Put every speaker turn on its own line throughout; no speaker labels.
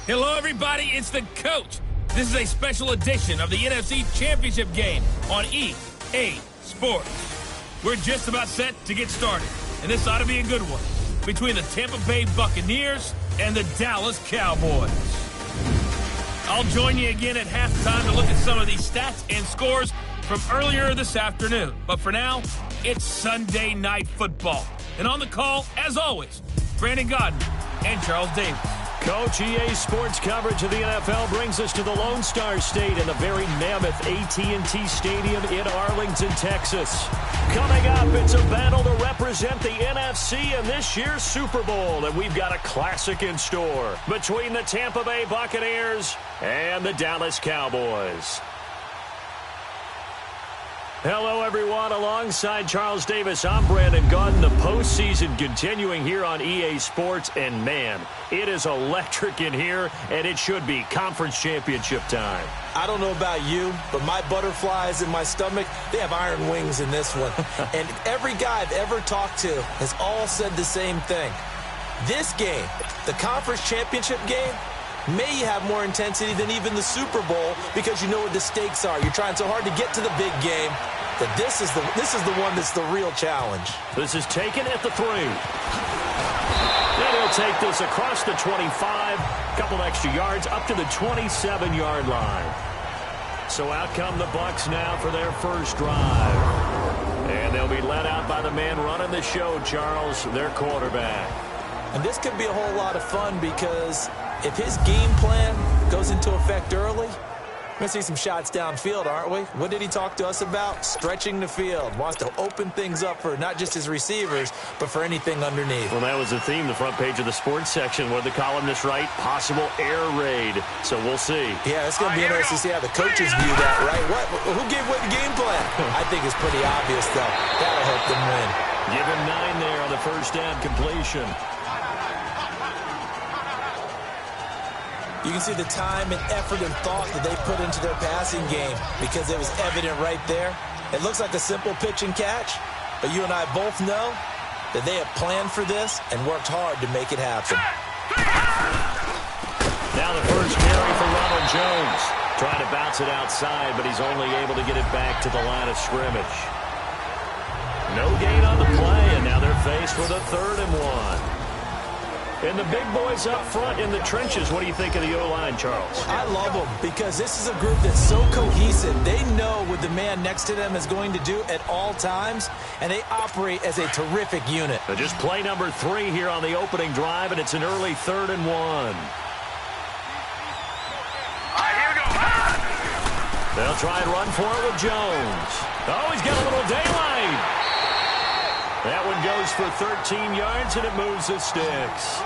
Hello, everybody. It's the coach. This is a special edition of the NFC Championship game on EA Sports. We're just about set to get started, and this ought to be a good one between the Tampa Bay Buccaneers and the Dallas Cowboys. I'll join you again at halftime to look at some of these stats and scores from earlier this afternoon. But for now, it's Sunday Night Football. And on the call, as always, Brandon Godden and Charles Davis.
Coach, EA Sports coverage of the NFL brings us to the Lone Star State and the very mammoth AT&T Stadium in Arlington, Texas. Coming up, it's a battle to represent the NFC in this year's Super Bowl, and we've got a classic in store between the Tampa Bay Buccaneers and the Dallas Cowboys. Hello, everyone. Alongside Charles Davis, I'm Brandon Godden. The postseason continuing here on EA Sports, and man, it is electric in here, and it should be conference championship time.
I don't know about you, but my butterflies in my stomach, they have iron wings in this one. And every guy I've ever talked to has all said the same thing. This game, the conference championship game, may have more intensity than even the Super Bowl because you know what the stakes are. You're trying so hard to get to the big game that this is the one that's the real challenge.
This is taken at the 3. And he'll take this across the 25, couple extra yards up to the 27-yard line. So out come the Bucs now for their first drive. And they'll be led out by the man running the show, Charles, their quarterback.
And this could be a whole lot of fun because if his game plan goes into effect early, we're going to see some shots downfield, aren't we? What did he talk to us about? Stretching the field. Wants to open things up for not just his receivers, but for anything underneath.
Well, that was the theme, the front page of the sports section. What did the columnist write? Possible air raid. So we'll see.
Yeah, it's going to be interesting to see how the coaches view that, right? Who gave away the game plan? I think it's pretty obvious, though. That'll help them win.
Give him 9 there on the first down completion.
You can see the time and effort and thought that they put into their passing game because it was evident right there. It looks like a simple pitch and catch, but you and I both know that they have planned for this and worked hard to make it happen.
Now the first carry for Ronald Jones. Trying to bounce it outside, but he's only able to get it back to the line of scrimmage. No gain on the play, and now they're faced with a 3rd and 1. And the big boys up front in the trenches, what do you think of the O-line, Charles?
I love them because this is a group that's so cohesive. They know what the man next to them is going to do at all times, and they operate as a terrific unit.
So just play number 3 here on the opening drive, and it's an early 3rd and 1.
Here we go.
They'll try and run for it with Jones. Oh, he's got a little daylight. That one goes for 13 yards, and it moves the sticks.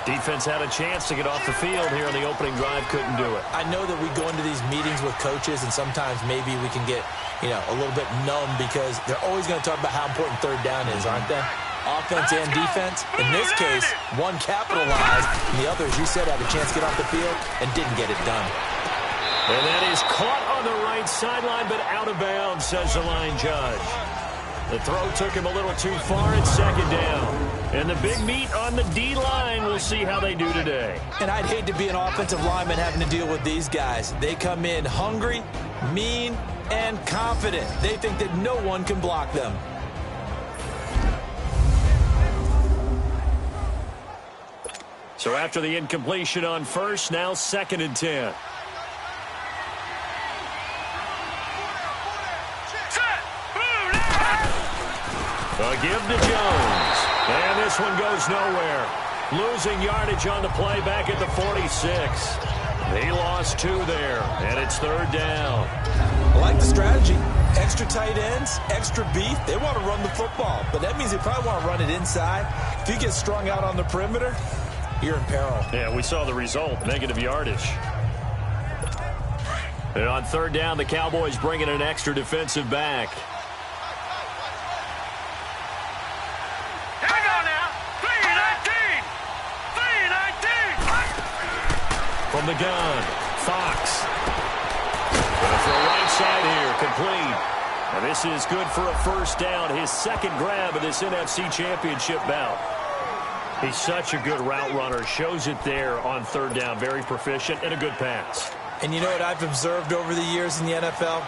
Defense had a chance to get off the field here on the opening drive, couldn't do it.
I know that we go into these meetings with coaches, and sometimes maybe we can get, a little bit numb because they're always going to talk about how important 3rd down is, aren't they? Offense and defense. In this case, one capitalized, and the other, as you said, had a chance to get off the field and didn't get it done.
And that is caught on the right sideline, but out of bounds, says the line judge. The throw took him a little too far at 2nd down. And the big meat on the D-line, we'll see how they do today.
And I'd hate to be an offensive lineman having to deal with these guys. They come in hungry, mean, and confident. They think that no one can block them.
So after the incompletion on first, now 2nd and 10. A give to Jones. And this one goes nowhere. Losing yardage on the play back at the 46. They lost 2 there, and it's 3rd down.
I like the strategy. Extra tight ends, extra beef. They want to run the football, but that means they probably want to run it inside. If you get strung out on the perimeter, you're in peril.
Yeah, we saw the result, negative yardage. And on 3rd down, the Cowboys bring in an extra defensive back. From the gun, Fox. Going for a right side here, complete. And this is good for a first down, his 2nd grab of this NFC Championship bout. He's such a good route runner. Shows it there on third down. Very proficient and a good pass.
And you know what I've observed over the years in the NFL?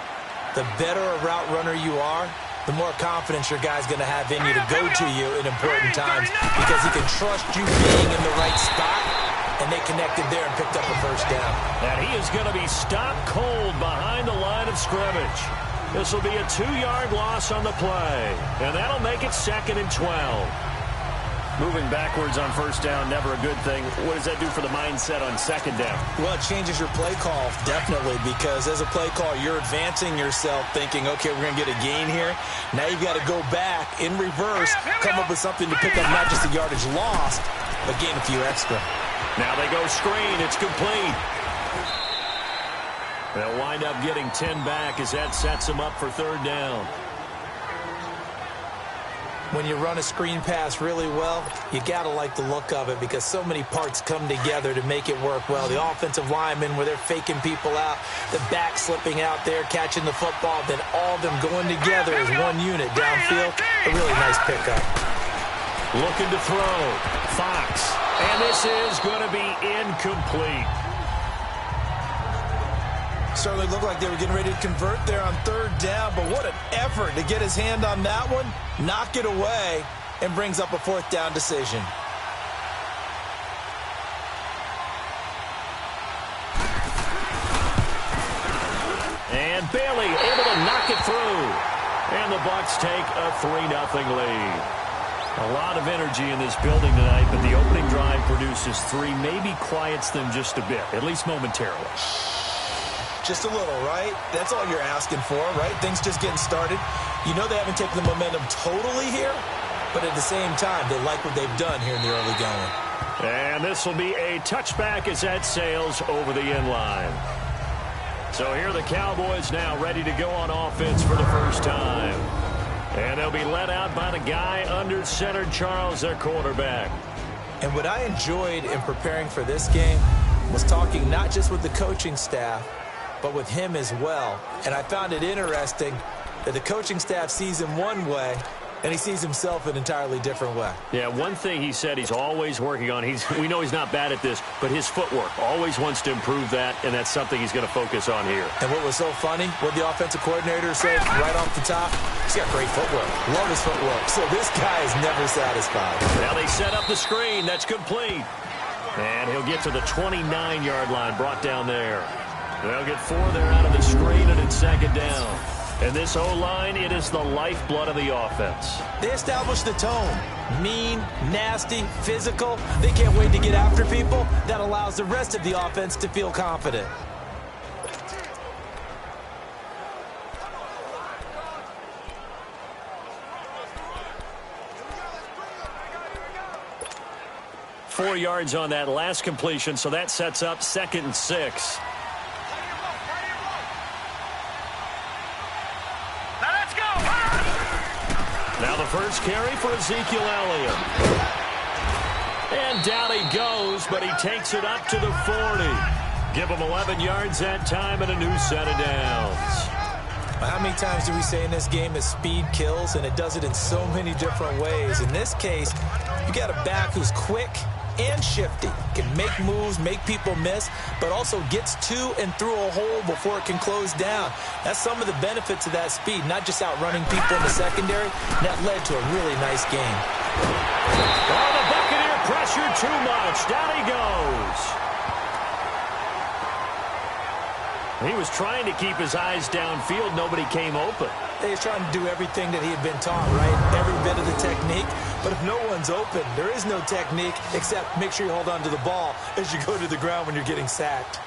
The better a route runner you are, the more confidence your guy's going to have in you to go to you in important times because he can trust you being in the right spot, and they connected there and picked up a first down.
And he is going to be stopped cold behind the line of scrimmage. This will be a 2-yard loss on the play, and that'll make it 2nd and 12. Moving backwards on first down, never a good thing. What does that do for the mindset on second down?
Well, it changes your play call, definitely, because as a play call, you're advancing yourself thinking, okay, we're going to get a gain here. Now you've got to go back in reverse, come up with something to pick up not just the yardage lost, but gain a few extra.
Now they go screen. It's complete. They'll wind up getting 10 back as that sets them up for third down.
When you run a screen pass really well, you got to like the look of it because so many parts come together to make it work well. The offensive linemen where they're faking people out, the back slipping out there, catching the football, then all of them going together as one unit downfield. A really nice pickup.
Looking to throw. Fox. And this is going to be incomplete.
Certainly looked like they were getting ready to convert there on third down, but what an effort to get his hand on that one, knock it away, and brings up a fourth down decision.
And Bailey able to knock it through. And the Bucs take a 3-0 lead. A lot of energy in this building tonight, but the opening drive produces 3, maybe quiets them just a bit, at least momentarily.
Just a little, right? That's all you're asking for, right? Things just getting started. You know they haven't taken the momentum totally here, but at the same time, they like what they've done here in the early going.
And this will be a touchback as that sails over the end line. So here are the Cowboys now ready to go on offense for the first time. And they'll be led out by the guy under center, Charles, their quarterback.
And what I enjoyed in preparing for this game was talking not just with the coaching staff, but with him as well. And I found it interesting that the coaching staff sees him one way, and he sees himself an entirely different way.
Yeah, one thing he said he's always working on, we know he's not bad at this, but his footwork, always wants to improve that, and that's something he's going to focus on here.
And what was so funny, what the offensive coordinator said right off the top, he's got great footwork. Love his footwork. So this guy is never satisfied.
Now they set up the screen. That's complete. And he'll get to the 29-yard line, brought down there. They'll get 4 there out of the screen, and it's second down. And this O-line, it is the lifeblood of the offense.
They established the tone. Mean, nasty, physical. They can't wait to get after people. That allows the rest of the offense to feel confident.
Four yards on that last completion, so that sets up 2nd and 6. Now the first carry for Ezekiel Elliott. And down he goes, but he takes it up to the 40. Give him 11 yards that time and a new set of downs.
How many times do we say in this game that speed kills, and it does it in so many different ways? In this case, you got a back who's quick and shifty, can make moves, make people miss, but also gets to and through a hole before it can close down. That's some of the benefits of that speed, not just outrunning people in the secondary. That led to a really nice game.
Oh, the Buccaneer pressure too much. Down he goes. He was trying to keep his eyes downfield. Nobody came open.
He's trying to do everything that he had been taught, right? Every bit of the technique. But if no one's open, there is no technique except make sure you hold on to the ball as you go to the ground when you're getting sacked.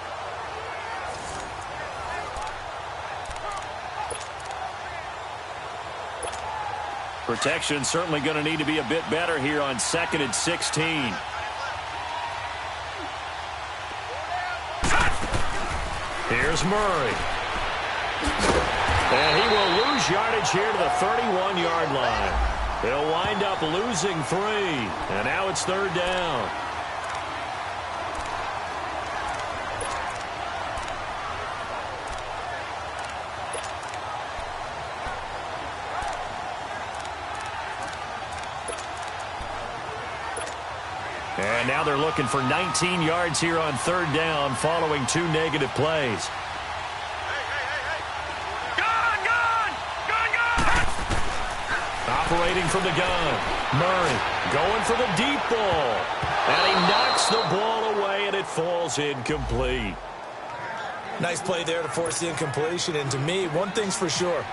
Protection certainly going to need to be a bit better here on 2nd and 16. Here's Murray. And he will lose yardage here to the 31-yard line. They'll wind up losing 3. And now it's third down. And now they're looking for 19 yards here on third down following 2 negative plays. Operating from the gun. Murray going for the deep ball. And he knocks the ball away, and it falls incomplete.
Nice play there to force the incompletion. And to me, one thing's for sure.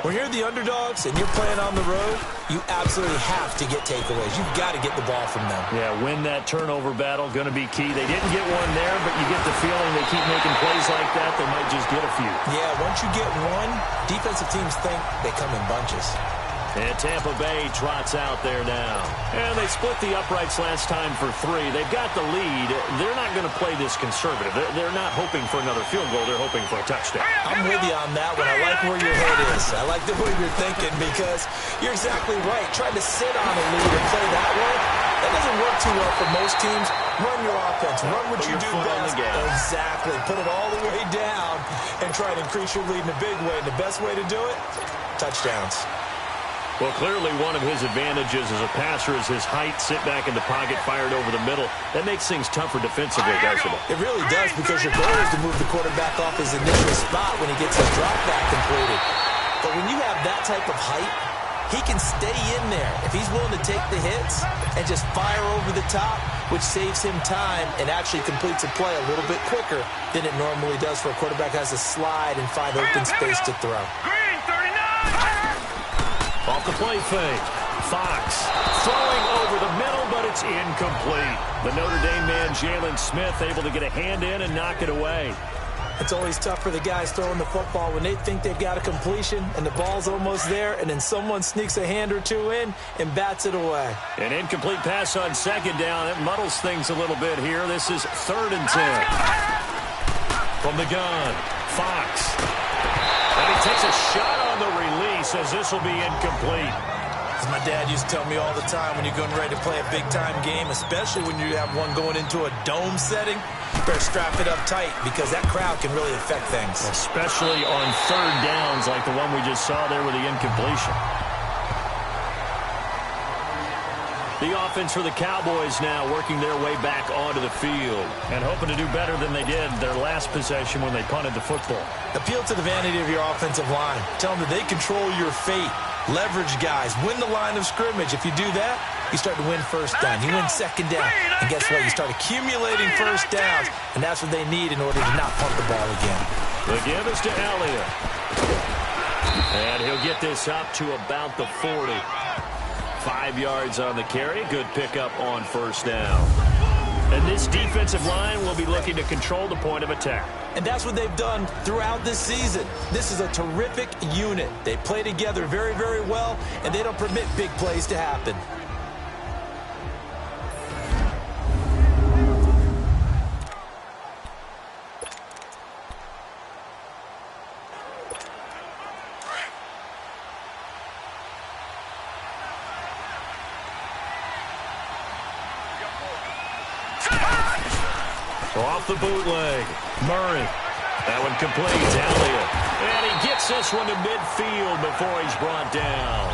When you're the underdogs and you're playing on the road, you absolutely have to get takeaways. You've got to get the ball from them.
Yeah, win that turnover battle, going to be key. They didn't get one there, but you get the feeling they keep making plays like that, they might just get a few.
Yeah, once you get one, defensive teams think they come in bunches.
And Tampa Bay trots out there now. And they split the uprights last time for 3. They've got the lead. They're not going to play this conservative. They're not hoping for another field goal. They're hoping for a touchdown.
I'm with you on that one. I like where your head is. I like the way you're thinking because you're exactly right. Trying to sit on a lead and play that way, that doesn't work too well for most teams. Run your offense. Run what you do best. Exactly. Put it all the way down and try to increase your lead in a big way. And the best way to do it, touchdowns.
Well, clearly one of his advantages as a passer is his height, sit back in the pocket, fired over the middle. That makes things tougher defensively, doesn't it?
It really does because your goal is to move the quarterback off his initial spot when he gets his drop back completed. But when you have that type of height, he can stay in there if he's willing to take the hits and just fire over the top, which saves him time and actually completes a play a little bit quicker than it normally does for a quarterback who has to slide and find open space to throw.
Off the play fake. Fox throwing over the middle, but it's incomplete. The Notre Dame man, Jalen Smith, able to get a hand in and knock it away.
It's always tough for the guys throwing the football when they think they've got a completion and the ball's almost there, and then someone sneaks a hand or two in and bats it away.
An incomplete pass on second down. It muddles things a little bit here. This is 3rd and 10. From the gun, Fox. And he takes a shot on the release as this will be incomplete.
As my dad used to tell me all the time, when you're going ready to play a big-time game, especially when you have one going into a dome setting, you better strap it up tight because that crowd can really affect things.
Especially on 3rd downs like the one we just saw there with the incompletion. The offense for the Cowboys now working their way back onto the field and hoping to do better than they did their last possession when they punted the football.
Appeal to the vanity of your offensive line. Tell them that they control your fate. Leverage guys. Win the line of scrimmage. If you do that, you start to win first down. You win second down. And guess what? You start accumulating first downs, and that's what they need in order to not punt the ball again.
The give is to Elliott. And he'll get this up to about the 40. 5 yards on the carry. Good pickup on first down. And this defensive line will be looking to control the point of attack.
And that's what they've done throughout this season. This is a terrific unit. They play together very, very well, and they don't permit big plays to happen.
Off the bootleg. Murray. That one completes. Elliott. And he gets this one to midfield before he's brought down.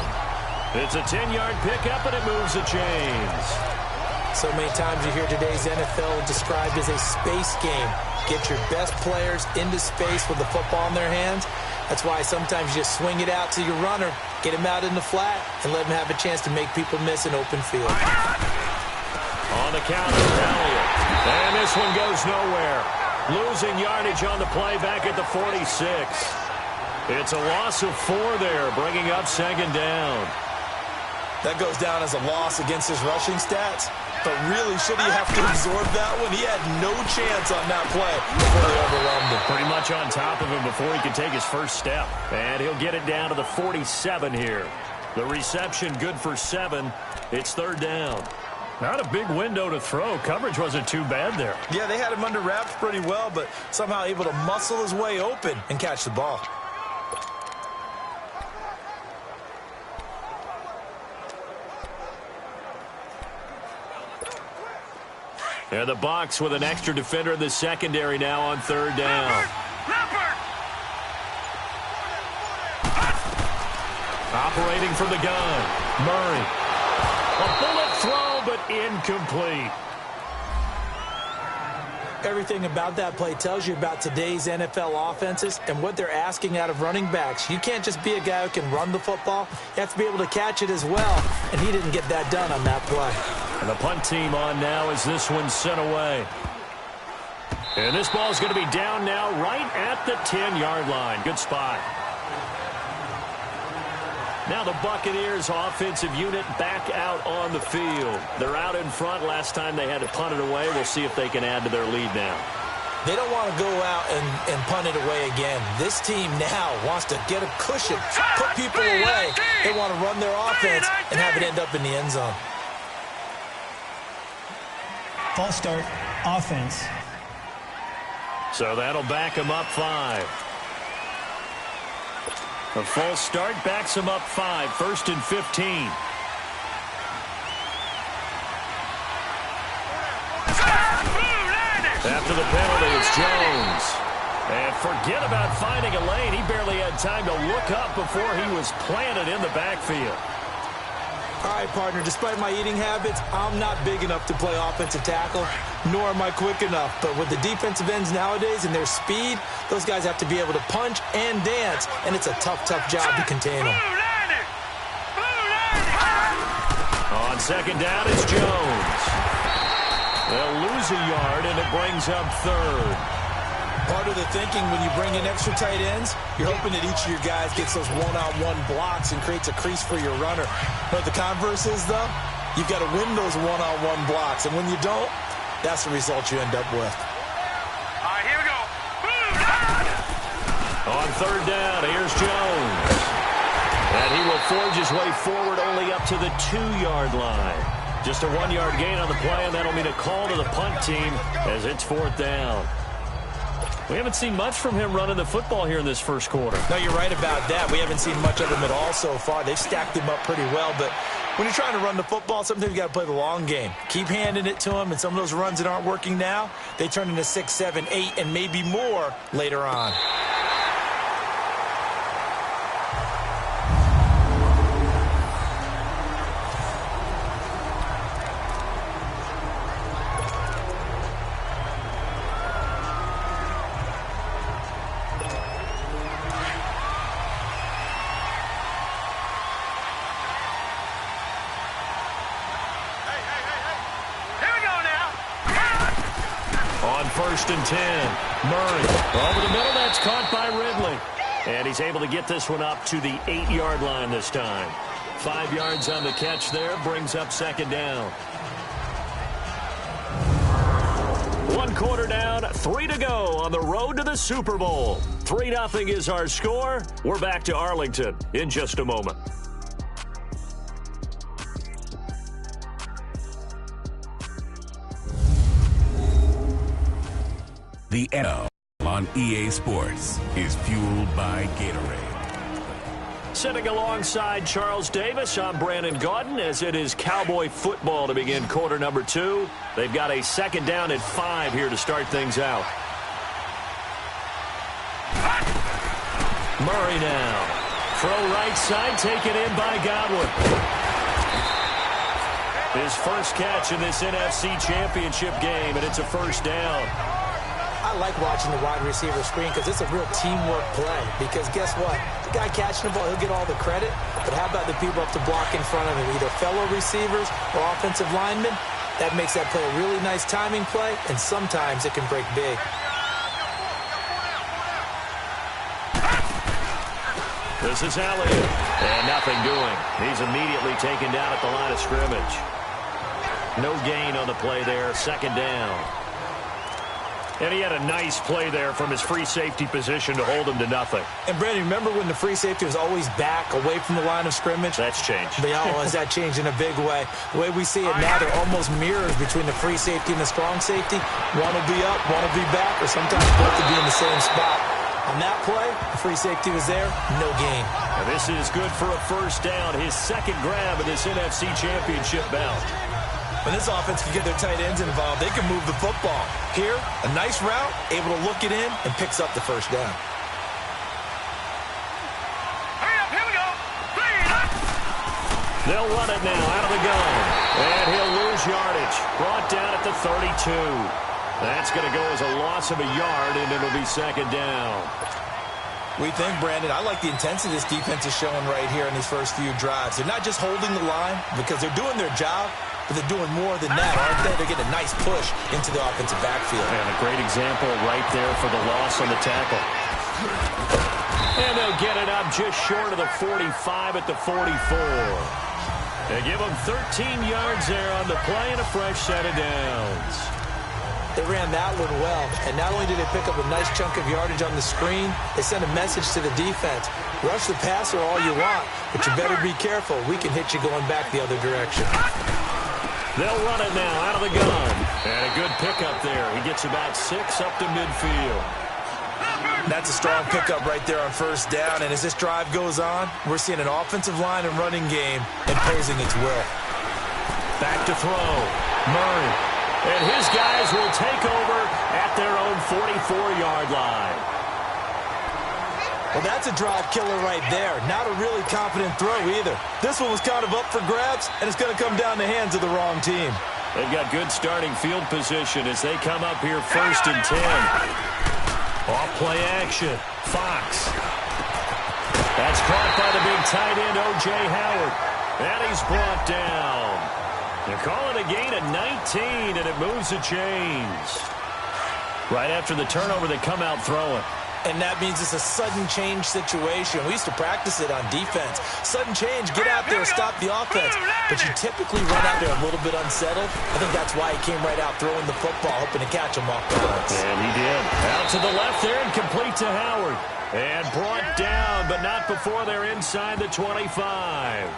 It's a 10-yard pickup, and it moves the chains.
So many times you hear today's NFL described as a space game. Get your best players into space with the football in their hands. That's why sometimes you just swing it out to your runner, get him out in the flat, and let him have a chance to make people miss an open field.
On the counter, Elliott. And this one goes nowhere. Losing yardage on the play back at the 46. It's a loss of 4 there, bringing up second down.
That goes down as a loss against his rushing stats. But really, should he have to absorb that one? He had no chance on that play before they overwhelmed him.
Pretty much on top of him before he could take his first step. And he'll get it down to the 47 here. The reception good for 7. It's third down. Not a big window to throw. Coverage wasn't too bad there.
Yeah, they had him under wraps pretty well, but somehow able to muscle his way open and catch the ball.
And the Bucs with an extra defender in the secondary now on third down. Operating from the gun. Murray. A bullet throw but incomplete.
Everything about that play tells you about today's NFL offenses and what they're asking out of running backs. You can't just be a guy who can run the football. You have to be able to catch it as well, and he didn't get that done on that play.
And the punt team on now as this one's sent away. And this ball's going to be down now right at the 10-yard line. Good spot. Now the Buccaneers offensive unit back out on the field. They're out in front. Last time they had to punt it away. We'll see if they can add to their lead now.
They don't want to go out and punt it away again. This team now wants to get a cushion, put people away. They want to run their offense and have it end up in the end zone.
False start, offense.
So that'll back them up 5. A false start backs them up 5. 1st and 15. After the penalty, it's Jones. And forget about finding a lane. He barely had time to look up before he was planted in the backfield.
All right, partner, despite my eating habits, I'm not big enough to play offensive tackle, nor am I quick enough. But with the defensive ends nowadays and their speed, those guys have to be able to punch and dance, and it's a tough, tough job to contain them.
On second down, it's Jones. They'll lose a yard, and it brings up 3rd.
Part of the thinking when you bring in extra tight ends, you're hoping that each of your guys gets those one-on-one blocks and creates a crease for your runner. But the converse is, though, you've got to win those one-on-one blocks. And when you don't, that's the result you end up with.
All right, here we go.
On 3rd down, here's Jones. And he will forge his way forward only up to the 2-yard line. Just a 1-yard gain on the play, and that'll mean a call to the punt team as it's 4th down. We haven't seen much from him running the football here in this first quarter.
No, you're right about that. We haven't seen much of him at all so far. They've stacked him up pretty well, but when you're trying to run the football, sometimes you got to play the long game. Keep handing it to him, and some of those runs that aren't working now, they turn into 6, 7, 8, and maybe more later on.
First and 10. Murray over the middle. That's caught by Ridley. And he's able to get this one up to the 8-yard line this time. 5 yards on the catch there. Brings up 2nd down. 1 quarter down. 3 to go on the road to the Super Bowl. 3-0 is our score. We're back to Arlington in just a moment.
The NFL on EA Sports is fueled by Gatorade.
Sitting alongside Charles Davis, I'm Brandon Gaudin as it is Cowboy football to begin quarter number 2. They've got a 2nd down at 5 here to start things out. Murray now. Throw right side, taken in by Godwin. His first catch in this NFC Championship game, and it's a 1st down.
I like watching the wide receiver screen because it's a real teamwork play. Because guess what? The guy catching the ball, he'll get all the credit. But how about the people up to block in front of him, either fellow receivers or offensive linemen? That makes that play a really nice timing play, and sometimes it can break big.
This is Elliott. And nothing doing. He's immediately taken down at the line of scrimmage. No gain on the play there. 2nd down. And he had a nice play there from his free safety position to hold him to nothing.
And, Brandon, remember when the free safety was always back, away from the line of scrimmage?
That's changed.
But has that changed in a big way? The way we see it now, they're almost mirrors between the free safety and the strong safety. One will be up, one will be back, or sometimes both will be in the same spot. On that play, the free safety was there, no gain.
And this is good for a 1st down, his 2nd grab of this NFC Championship bout.
When this offense can get their tight ends involved, they can move the football. Here, a nice route, able to look it in, and picks up the 1st down.
Hurry up, here we go.
They'll run it now out of the gun. And he'll lose yardage. Brought down at the 32. That's going to go as a loss of a yard, and it'll be second down.
We think, Brandon, I like the intensity this defense is showing right here in these first few drives. They're not just holding the line because they're doing their job, but they're doing more than that, aren't they? They're getting a nice push into the offensive backfield.
And a great example right there for the loss on the tackle. And they'll get it up just short of the 45 at the 44. They give them 13 yards there on the play and a fresh set of downs.
They ran that one well, and not only did they pick up a nice chunk of yardage on the screen, they sent a message to the defense. Rush the passer all you want, but you better be careful. We can hit you going back the other direction.
They'll run it now out of the gun. And a good pickup there. He gets about 6 up to midfield.
That's a strong pickup right there on first down, and as this drive goes on, we're seeing an offensive line and running game imposing its will.
Back to throw. Murray. And his guys will take over at their own 44-yard line.
Well, that's a drive killer right there. Not a really confident throw either. This one was kind of up for grabs, and it's going to come down the hands of the wrong team.
They've got good starting field position as they come up here 1st and 10. Off play action. Fox. That's caught by the big tight end, O.J. Howard. And he's brought down. They're calling a gain of 19, and it moves the chains. Right after the turnover, they come out throwing.
And that means it's a sudden change situation. We used to practice it on defense. Sudden change, get out there, stop the offense. But you typically run out there a little bit unsettled. I think that's why he came right out throwing the football, hoping to catch him off balance.
And he did. Out to the left there and complete to Howard. And brought down, but not before they're inside the 25.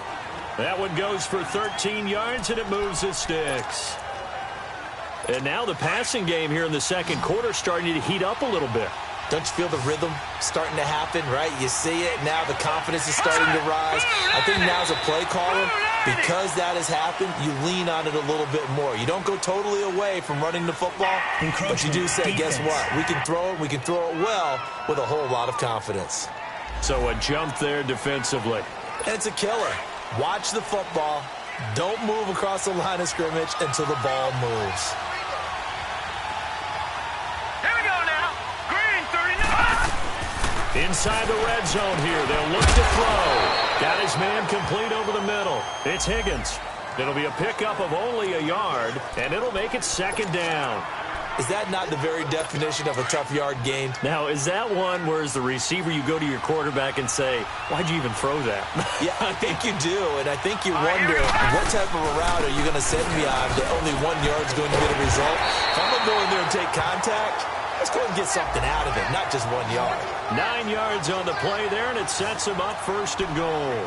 That one goes for 13 yards, and it moves the sticks. And now the passing game here in the second quarter starting to heat up a little bit.
Don't you feel the rhythm starting to happen, right? You see it now. The confidence is starting to rise. I think now's a play caller. Because that has happened, you lean on it a little bit more. You don't go totally away from running the football, but you do say, guess what? We can throw it. We can throw it well with a whole lot of confidence.
So a jump there defensively.
And it's a killer. Watch the football. Don't move across the line of scrimmage until the ball moves.
Here we go now. Green 39.
Inside the red zone here. They'll look to throw. Got his man complete over the middle. It's Higgins. It'll be a pickup of only a yard, and it'll make it second down.
Is that not the very definition of a tough yard gain?
Now, is that one where as the receiver you go to your quarterback and say, why'd you even throw that?
Yeah, I think you do, and I think you wonder what type of a route are you going to send me on that only 1 yard's going to get a result? If I'm going to go in there and take contact, let's go and get something out of it, not just 1 yard.
9 yards on the play there, and it sets them up 1st and goal.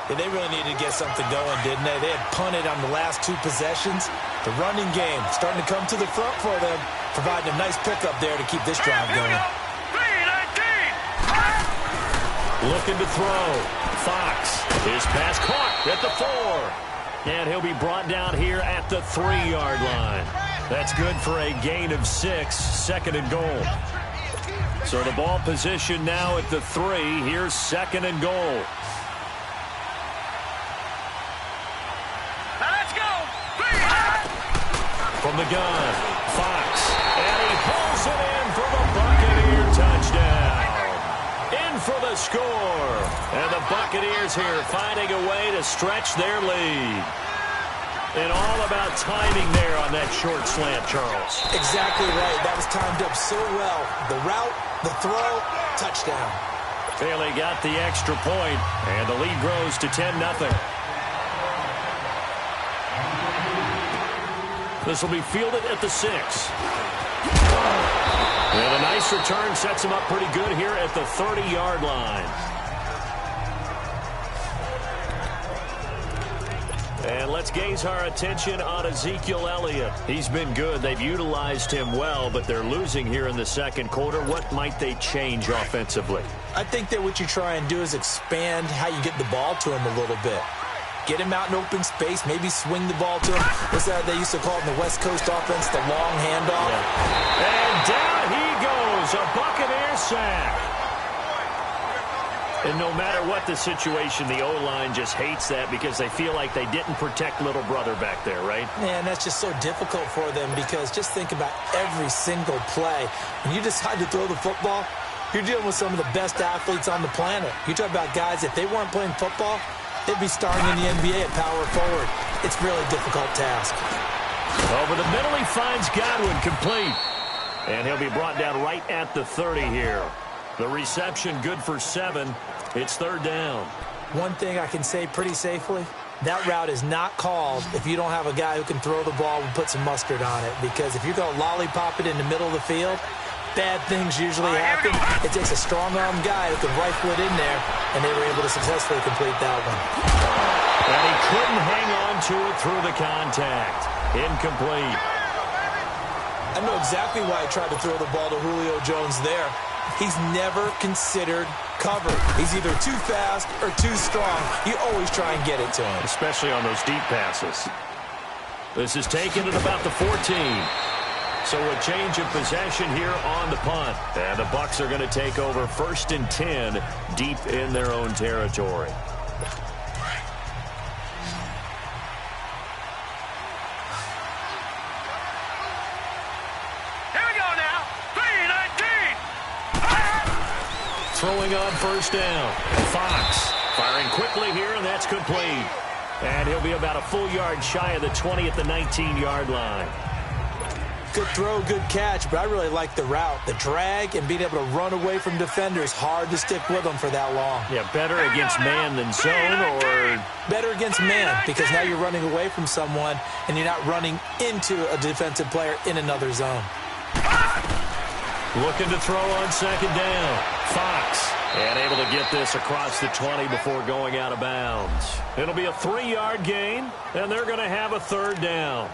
Yeah, they really needed to get something going, didn't they? They had punted on the last 2 possessions. The running game starting to come to the front for them, providing a nice pickup there to keep this drive going.
3-19.
Looking to throw. Fox. His pass caught at the 4. And he'll be brought down here at the 3-yard line. That's good for a gain of 6, 2nd and goal. So the ball position now at the 3. Here's 2nd and goal. From the gun, Fox, and he pulls it in for the Buccaneer touchdown. In for the score. And the Buccaneers here finding a way to stretch their lead. And all about timing there on that short slant, Charles.
Exactly right. That was timed up so well. The route, the throw, touchdown.
Bailey got the extra point, and the lead grows to 10-0. This will be fielded at the 6. And a nice return sets him up pretty good here at the 30-yard line. And let's gaze our attention on Ezekiel Elliott. He's been good. They've utilized him well, but they're losing here in the second quarter. What might they change offensively?
I think that what you try and do is expand how you get the ball to him a little bit. Get him out in open space, maybe swing the ball to him. What's that they used to call it in the West Coast offense, the long handoff?
Yeah. And down he goes, a Buccaneer sack. And no matter what the situation, the O-line just hates that because they feel like they didn't protect little brother back there, right?
Man, that's just so difficult for them because just think about every single play. When you decide to throw the football, you're dealing with some of the best athletes on the planet. You talk about guys, if they weren't playing football, they'd be starring in the NBA at power forward. It's a really difficult task.
Over the middle, he finds Godwin complete. And he'll be brought down right at the 30 here. The reception good for 7. It's 3rd down.
One thing I can say pretty safely, that route is not called if you don't have a guy who can throw the ball and put some mustard on it. Because if you're going to lollipop it in the middle of the field, bad things usually happen. It takes a strong-arm guy who can rifle it in there, and they were able to successfully complete that one.
And he couldn't hang on to it through the contact. Incomplete.
I know exactly why I tried to throw the ball to Julio Jones there. He's never considered cover. He's either too fast or too strong. You always try and get it to him.
Especially on those deep passes. This is taken at about the 14. So a change of possession here on the punt. And the Bucs are going to take over 1st and 10 deep in their own territory. Throwing on 1st down. Fox firing quickly here, and that's complete. And he'll be about a full yard shy of the 20 at the 19-yard line.
Good throw, good catch, but I really like the route. The drag and being able to run away from defenders, hard to stick with them for that long.
Yeah, better against man than zone, or?
Better against man, because now you're running away from someone, and you're not running into a defensive player in another zone.
Looking to throw on 2nd down. Fox. And able to get this across the 20 before going out of bounds. It'll be a 3-yard gain, and they're going to have a 3rd down.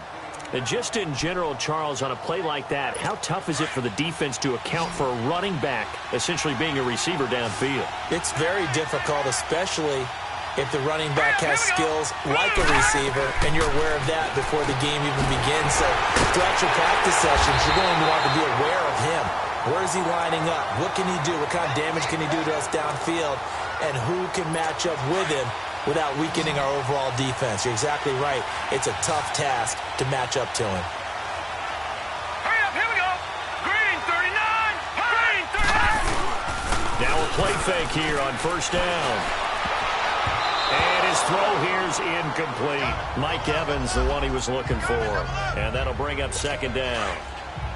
And just in general, Charles, on a play like that, how tough is it for the defense to account for a running back essentially being a receiver downfield?
It's very difficult, especially if the running back has skills like a receiver, and you're aware of that before the game even begins. So throughout your practice sessions, you're going to want to be aware of him. Where is he lining up? What can he do? What kind of damage can he do to us downfield? And who can match up with him without weakening our overall defense? You're exactly right. It's a tough task to match up to him.
Hurry up, here we go. Green 39. Green 39.
Now a play fake here on 1st down. And his throw here's incomplete. Mike Evans, the one he was looking for. And that'll bring up 2nd down.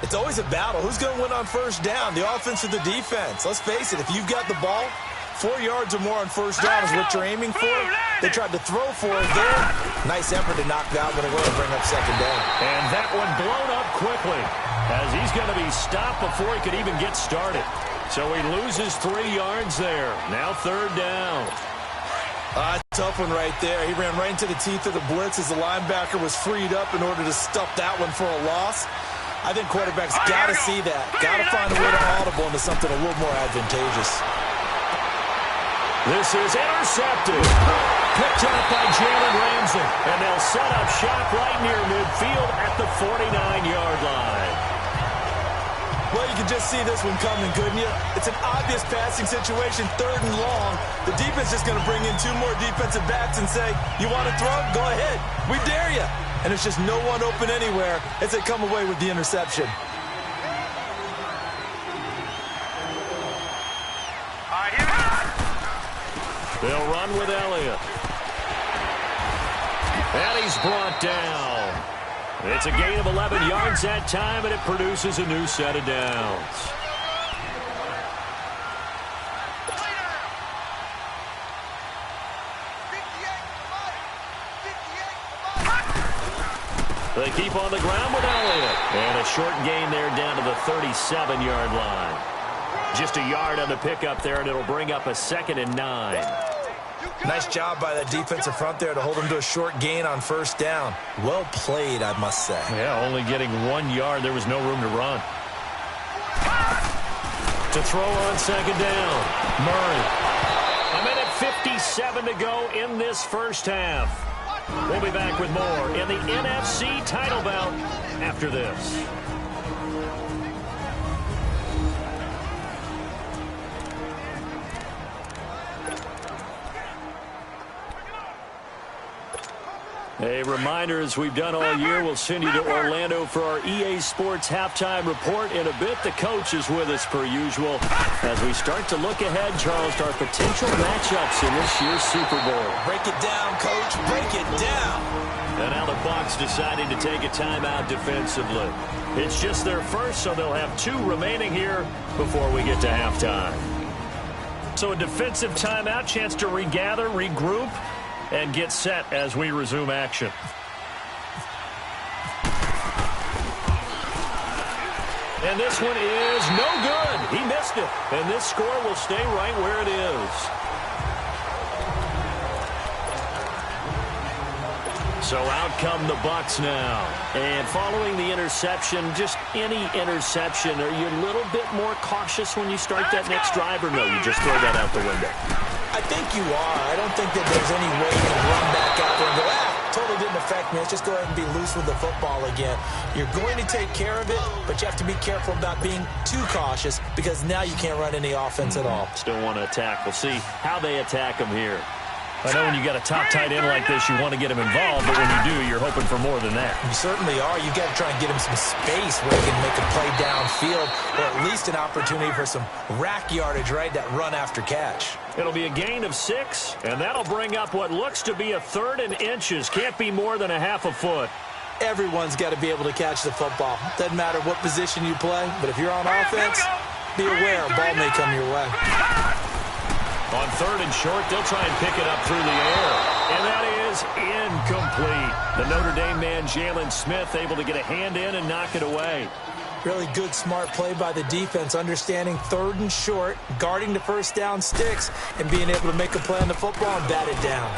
It's always a battle. Who's going to win on 1st down, the offense or the defense? Let's face it, if you've got the ball, 4 yards or more on 1st down is what you're aiming for. They tried to throw for it there. Nice effort to knock that one away and bring up 2nd down.
And that one blown up quickly as he's going to be stopped before he could even get started. So he loses 3 yards there. Now 3rd down.
Tough one right there. He ran right into the teeth of the blitz as the linebacker was freed up in order to stuff that one for a loss. I think quarterbacks got to see that. Got to find a way to audible into something a little more advantageous.
This is intercepted. Picked up by Jalen Ramsey. And they'll set up shop right near midfield at the 49-yard line.
Well, you can just see this one coming, couldn't you? It's an obvious passing situation, 3rd and long. The defense is going to bring in 2 more defensive backs and say, you want to throw? Go ahead. We dare you. And it's just no one open anywhere as they come away with the interception.
They'll run with Elliott. And he's brought down. It's a gain of 11 yards that time, and it produces a new set of downs. They keep on the ground with Elliott. And a short gain there down to the 37-yard line. Just a yard on the pickup there, and it'll bring up a 2nd and 9.
Nice job by that defensive front there to hold him to a short gain on 1st down. Well played, I must say.
Yeah, only getting 1 yard. There was no room to run. To throw on 2nd down. Murray. A minute 57 to go in this first half. We'll be back with more in the NFC title bout after this. A reminder, as we've done all year, we'll send you to Orlando for our EA Sports halftime report. In a bit, the coach is with us per usual as we start to look ahead, Charles, to our potential matchups in this year's Super Bowl.
Break it down, Coach. Break it down.
And now the Bucs deciding to take a timeout defensively. It's just their first, so they'll have 2 remaining here before we get to halftime. So a defensive timeout, chance to regather, regroup, and get set as we resume action. And this one is no good. He missed it. And this score will stay right where it is. So out come the Bucs now. And following the interception, just any interception, are you a little bit more cautious when you start that next drive, or no, you just throw that out the window?
I think you are. I don't think that there's any way you can run back out there and go, totally didn't affect me. Let's just go ahead and be loose with the football again. You're going to take care of it, but you have to be careful about being too cautious because now you can't run any offense at all.
Still want to attack. We'll see how they attack them here. I know when you got a top tight end like this, you want to get him involved, but when you do, you're hoping for more than that.
You certainly are. You got to try and get him some space where he can make a play downfield, or at least an opportunity for some rack yardage, right? That run after catch.
It'll be a gain of 6, and that'll bring up what looks to be a 3rd and inches. Can't be more than a half a foot.
Everyone's got to be able to catch the football. Doesn't matter what position you play, but if you're on offense, be aware a ball may come your way.
On 3rd and short, they'll try and pick it up through the air. And that is incomplete. The Notre Dame man, Jalen Smith, able to get a hand in and knock it away.
Really good, smart play by the defense, understanding 3rd and short, guarding the first down sticks, and being able to make a play on the football and bat it down.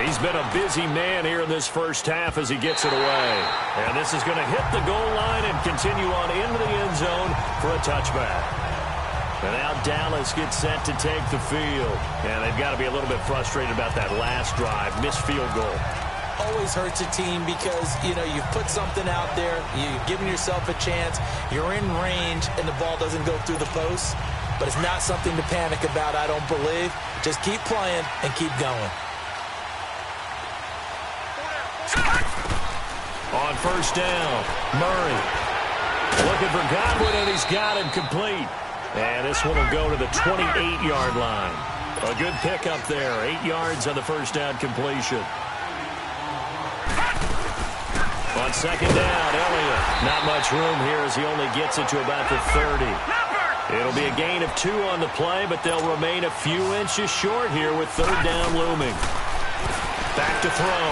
He's been a busy man here in this first half as he gets it away. And this is going to hit the goal line and continue on into the end zone for a touchback. And now Dallas gets set to take the field. And they've got to be a little bit frustrated about that last drive. Missed field goal.
Always hurts a team because, you've put something out there. You've given yourself a chance. You're in range, and the ball doesn't go through the posts. But it's not something to panic about, I don't believe. Just keep playing and keep going.
On first down, Murray. Looking for Godwin, and he's got it complete. And this one will go to the 28-yard line. A good pickup there. 8 yards on the first down completion. On second down, Elliott. Not much room here as he only gets it to about the 30. It'll be a gain of 2 on the play, but they'll remain a few inches short here with 3rd down looming. Back to throw.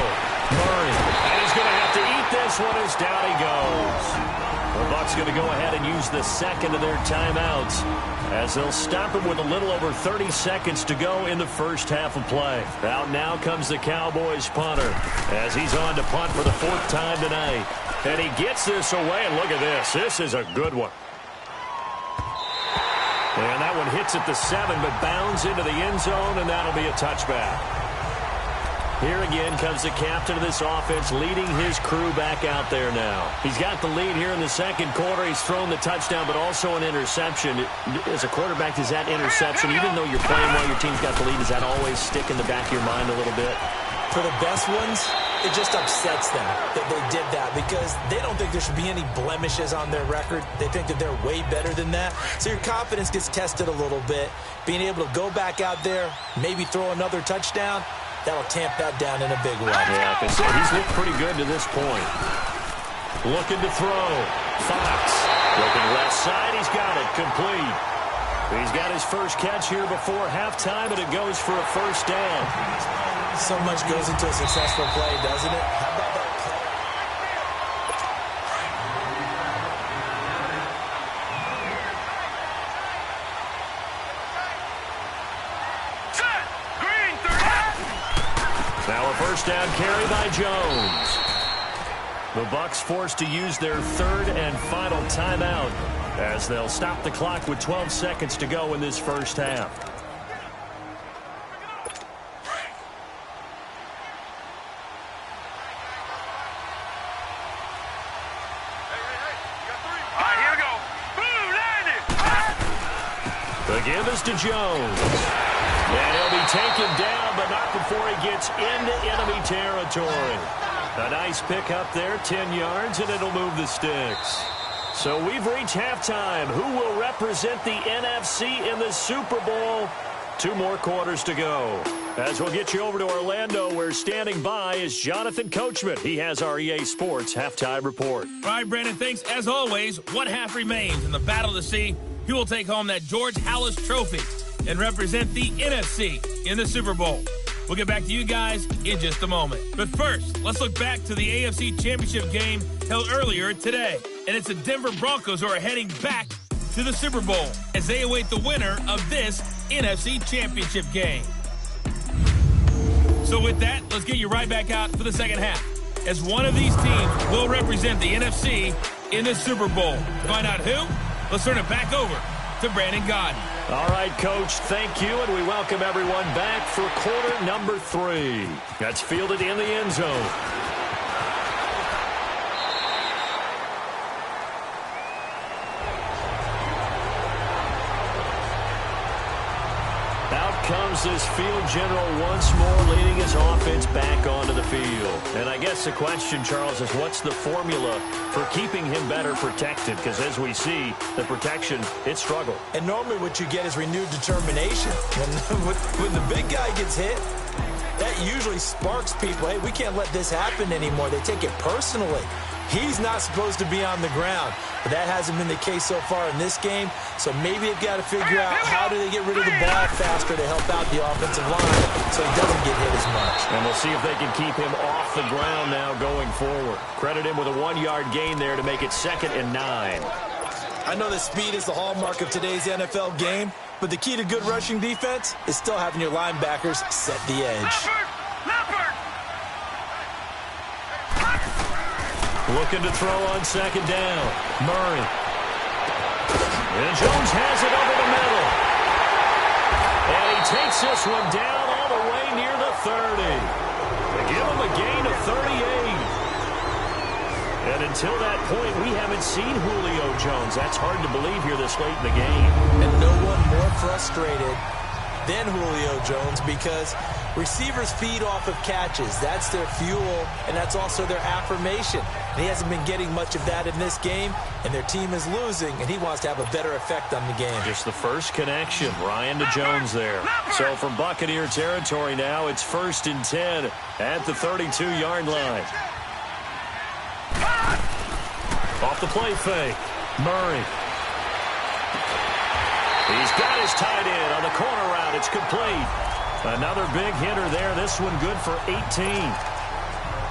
Murray. And he's going to have to eat this one as down he goes. The Bucs going to go ahead and use the second of their timeouts as they'll stop him with a little over 30 seconds to go in the first half of play. Out now comes the Cowboys punter as he's on to punt for the 4th time tonight. And he gets this away, and look at this. This is a good one. And that one hits at the 7, but bounds into the end zone, and that'll be a touchback. Here again comes the captain of this offense leading his crew back out there now. He's got the lead here in the second quarter. He's thrown the touchdown, but also an interception. As a quarterback, does that interception, even though you're playing while your team's got the lead, does that always stick in the back of your mind a little bit?
For the best ones, it just upsets them that they did that because they don't think there should be any blemishes on their record. They think that they're way better than that. So your confidence gets tested a little bit. Being able to go back out there, maybe throw another touchdown, that'll tamp that down in a big way.
Yeah, like I said, he's looked pretty good to this point. Looking to throw. Fox. Looking left side. He's got it. Complete. He's got his first catch here before halftime, and it goes for a first down.
So much goes into a successful play, doesn't it? How about that play?
Now a first down carry by Jones. The Bucs forced to use their 3rd and final timeout as they'll stop the clock with 12 seconds to go in this first half. The give is to Jones. And he'll be taken down, but not before he gets into enemy territory. A nice pick up there, 10 yards, and it'll move the sticks. So we've reached halftime. Who will represent the NFC in the Super Bowl? 2 more quarters to go. As we'll get you over to Orlando, where standing by is Jonathan Coachman. He has our EA Sports halftime report.
All right, Brandon, thanks. As always, one half remains in the battle to see who will take home that George Halas Trophy and represent the NFC in the Super Bowl. We'll get back to you guys in just a moment. But first, let's look back to the AFC Championship game held earlier today. And it's the Denver Broncos who are heading back to the Super Bowl as they await the winner of this NFC Championship game. So with that, let's get you right back out for the second half, as one of these teams will represent the NFC in the Super Bowl. To find out who, let's turn it back over to Brandon Gaudin.
All right, Coach, thank you, and we welcome everyone back for quarter number 3. That's fielded in the end zone. Comes this field general once more, leading his offense back onto the field. And I guess the question, Charles, is what's the formula for keeping him better protected? Because as we see, the protection, it struggled.
And normally what you get is renewed determination. When the big guy gets hit, that usually sparks people. Hey, we can't let this happen anymore. They take it personally. He's not supposed to be on the ground, but that hasn't been the case so far in this game. So maybe they've got to figure out how do they get rid of the ball faster to help out the offensive line so he doesn't get hit as much.
And we'll see if they can keep him off the ground now going forward. Credit him with a 1-yard gain there to make it 2nd and 9.
I know that speed is the hallmark of today's NFL game, but the key to good rushing defense is still having your linebackers set the edge.
Looking to throw on 2nd down. Murray. And Jones has it over the middle. And he takes this one down all the way near the 30. They give him a gain of 38. And until that point, we haven't seen Julio Jones. That's hard to believe here this late in the game.
And no one more frustrated than Julio Jones because receivers feed off of catches. That's their fuel, and that's also their affirmation. And he hasn't been getting much of that in this game, and their team is losing, and he wants to have a better effect on the game.
Just the first connection, Ryan to Jones there. So from Buccaneer territory now, it's 1st and 10 at the 32-yard line. Off the play fake, Murray. He's got his tight end on the corner route. It's complete. Another big hitter there. This one good for 18.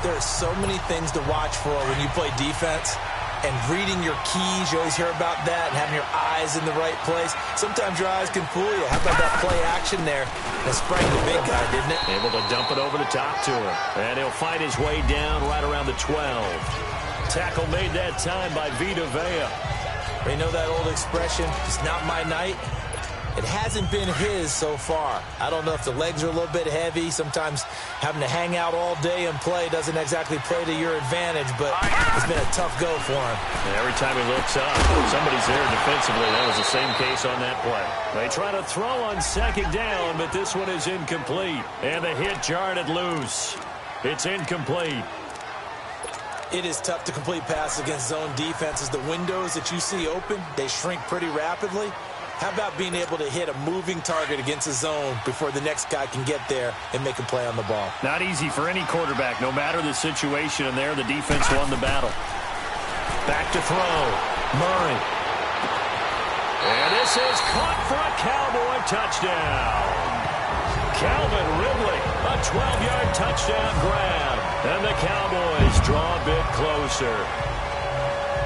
There are so many things to watch for when you play defense. And reading your keys, you always hear about that, and having your eyes in the right place. Sometimes your eyes can fool you. How about that play action there? That sprang the big guy, didn't it?
Able to dump it over the top to him. And he'll fight his way down right around the 12. Tackle made that time by Vita Vea.
You know that old expression, it's not my night? It hasn't been his so far. I don't know if the legs are a little bit heavy. Sometimes having to hang out all day and play doesn't exactly play to your advantage, but it's been a tough go for him.
And every time he looks up, somebody's there defensively. That was the same case on that play. They try to throw on 2nd down, but this one is incomplete. And the hit jarred it loose. It's incomplete.
It is tough to complete passes against zone defenses. The windows that you see open, they shrink pretty rapidly. How about being able to hit a moving target against a zone before the next guy can get there and make a play on the ball?
Not easy for any quarterback, no matter the situation. And there, the defense won the battle. Back to throw. Murray. And this is caught for a Cowboy touchdown. Calvin Ridley, a 12-yard touchdown grab. And the Cowboys draw a bit closer.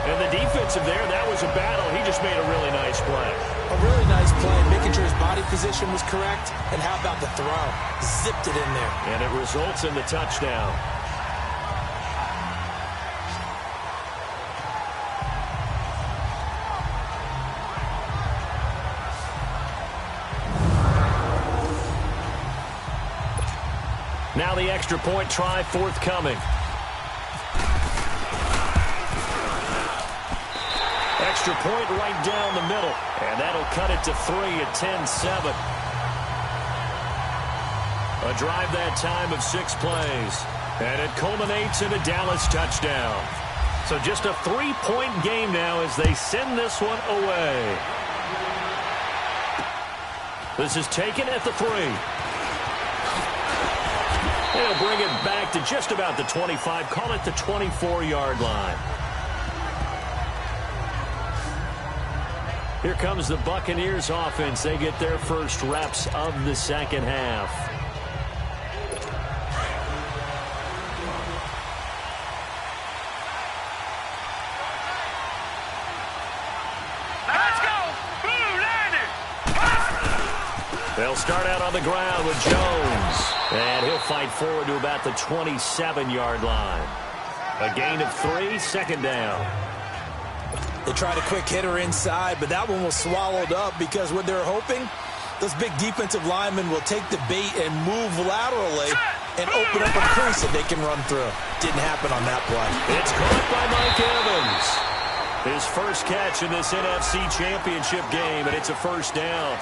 And the defensive there, that was a battle. He just made a really nice play.
A really nice play, making sure his body position was correct. And how about the throw? Zipped it in there.
And it results in the touchdown. Now the extra point try forthcoming. Extra point right down the middle. And that'll cut it to 3 at 10-7. A drive that time of 6 plays. And it culminates in a Dallas touchdown. So just a 3-point game now as they send this one away. This is taken at the 3. They'll bring it back to just about the 25. Call it the 24-yard line. Here comes the Buccaneers offense. They get their first reps of the second half.
Let's go! Blue landed!
They'll start out on the ground with Jones. And he'll fight forward to about the 27-yard line. A gain of 3, second down.
They tried a quick hitter inside, but that one was swallowed up because what they're hoping, those big defensive linemen will take the bait and move laterally and open up a crease that they can run through. Didn't happen on that play.
It's caught by Mike Evans. His first catch in this NFC Championship game, and it's a first down.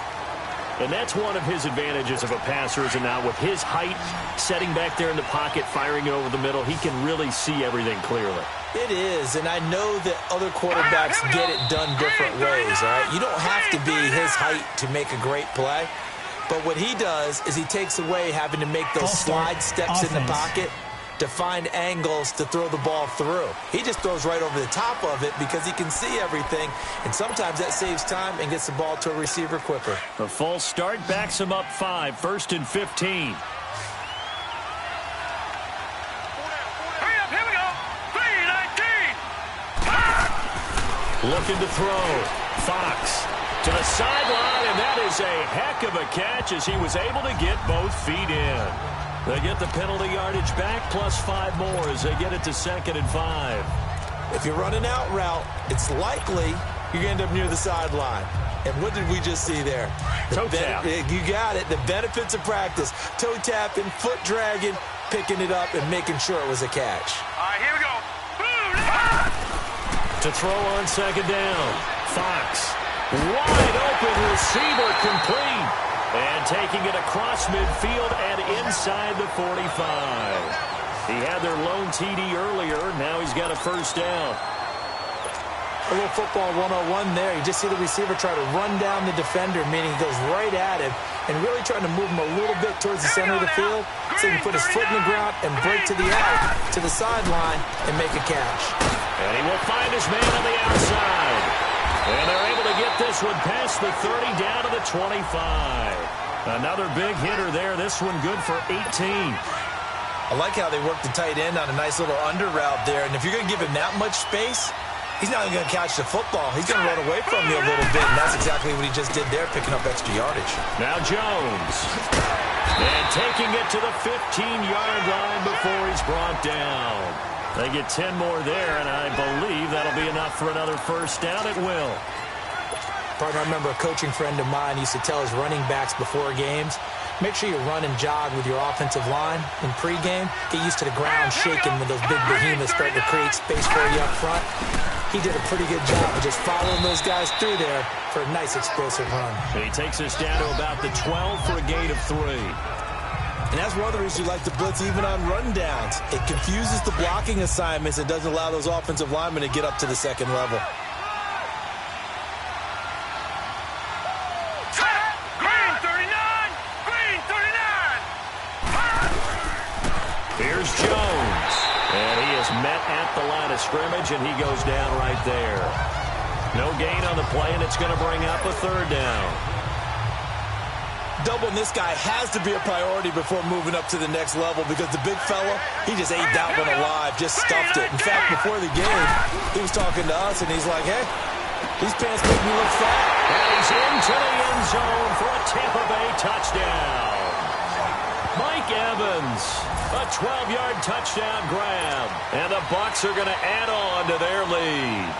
And that's one of his advantages of a passer, is now with his height, setting back there in the pocket, firing it over the middle, he can really see everything clearly.
It is, and I know that other quarterbacks get it done different ways, all right? You don't have to be his height to make a great play, but what he does is he takes away having to make those slide steps in the pocket to find angles to throw the ball through. He just throws right over the top of it because he can see everything, and sometimes that saves time and gets the ball to a receiver quicker.
The false start backs him up 5, 1st and 15.
Here we go! 3-19!
Looking to throw. Fox to the sideline, and that is a heck of a catch as he was able to get both feet in. They get the penalty yardage back, plus 5 more as they get it to 2nd and 5.
If you run an out route, it's likely you're going to end up near the sideline. And what did we just see there?
Toe tap.
You got it. The benefits of practice. Toe tapping, foot dragging, picking it up, and making sure it was a catch.
All right, here we go.
To throw on 2nd down. Fox. Wide open receiver complete. And taking it across midfield and inside the 45. He had their lone TD earlier. Now he's got a first down.
A little football 101 there. You just see the receiver try to run down the defender, meaning he goes right at him and really trying to move him a little bit towards the center of the field so he can put his foot in the ground and break to the out, to the sideline, and make a catch.
And he will find his man on the outside. And they're able to get this one past the 30 down to the 25. Another big hitter there. This one good for 18.
I like how they work the tight end on a nice little under route there. And if you're going to give him that much space, he's not going to catch the football. He's going to run away from you a little bit. And that's exactly what he just did there, picking up extra yardage.
Now Jones. And taking it to the 15-yard line before he's brought down. They get 10 more there, and I believe that'll be enough for another first down. It will.
Partner, I remember a coaching friend of mine used to tell his running backs before games, make sure you run and jog with your offensive line in pregame. Get used to the ground shaking when those big behemoths start to create space for you up front. He did a pretty good job of just following those guys through there for a nice explosive run.
He takes us down to about the 12 for a gain of 3.
And that's one of the reasons you like to blitz even on rundowns. It confuses the blocking assignments and doesn't allow those offensive linemen to get up to the second level.
Green 39! Green 39!
Here's Jones. And he is met at the line of scrimmage, and he goes down right there. No gain on the play, and it's going to bring up a 3rd down.
Doubling this guy has to be a priority before moving up to the next level because the big fella, he just ate that one alive, just stuffed it. In fact, before the game, he was talking to us, and he's like, hey, these pants make me look fat.
And he's into the end zone for a Tampa Bay touchdown. Mike Evans, a 12-yard touchdown grab. And the Bucs are going to add on to their lead.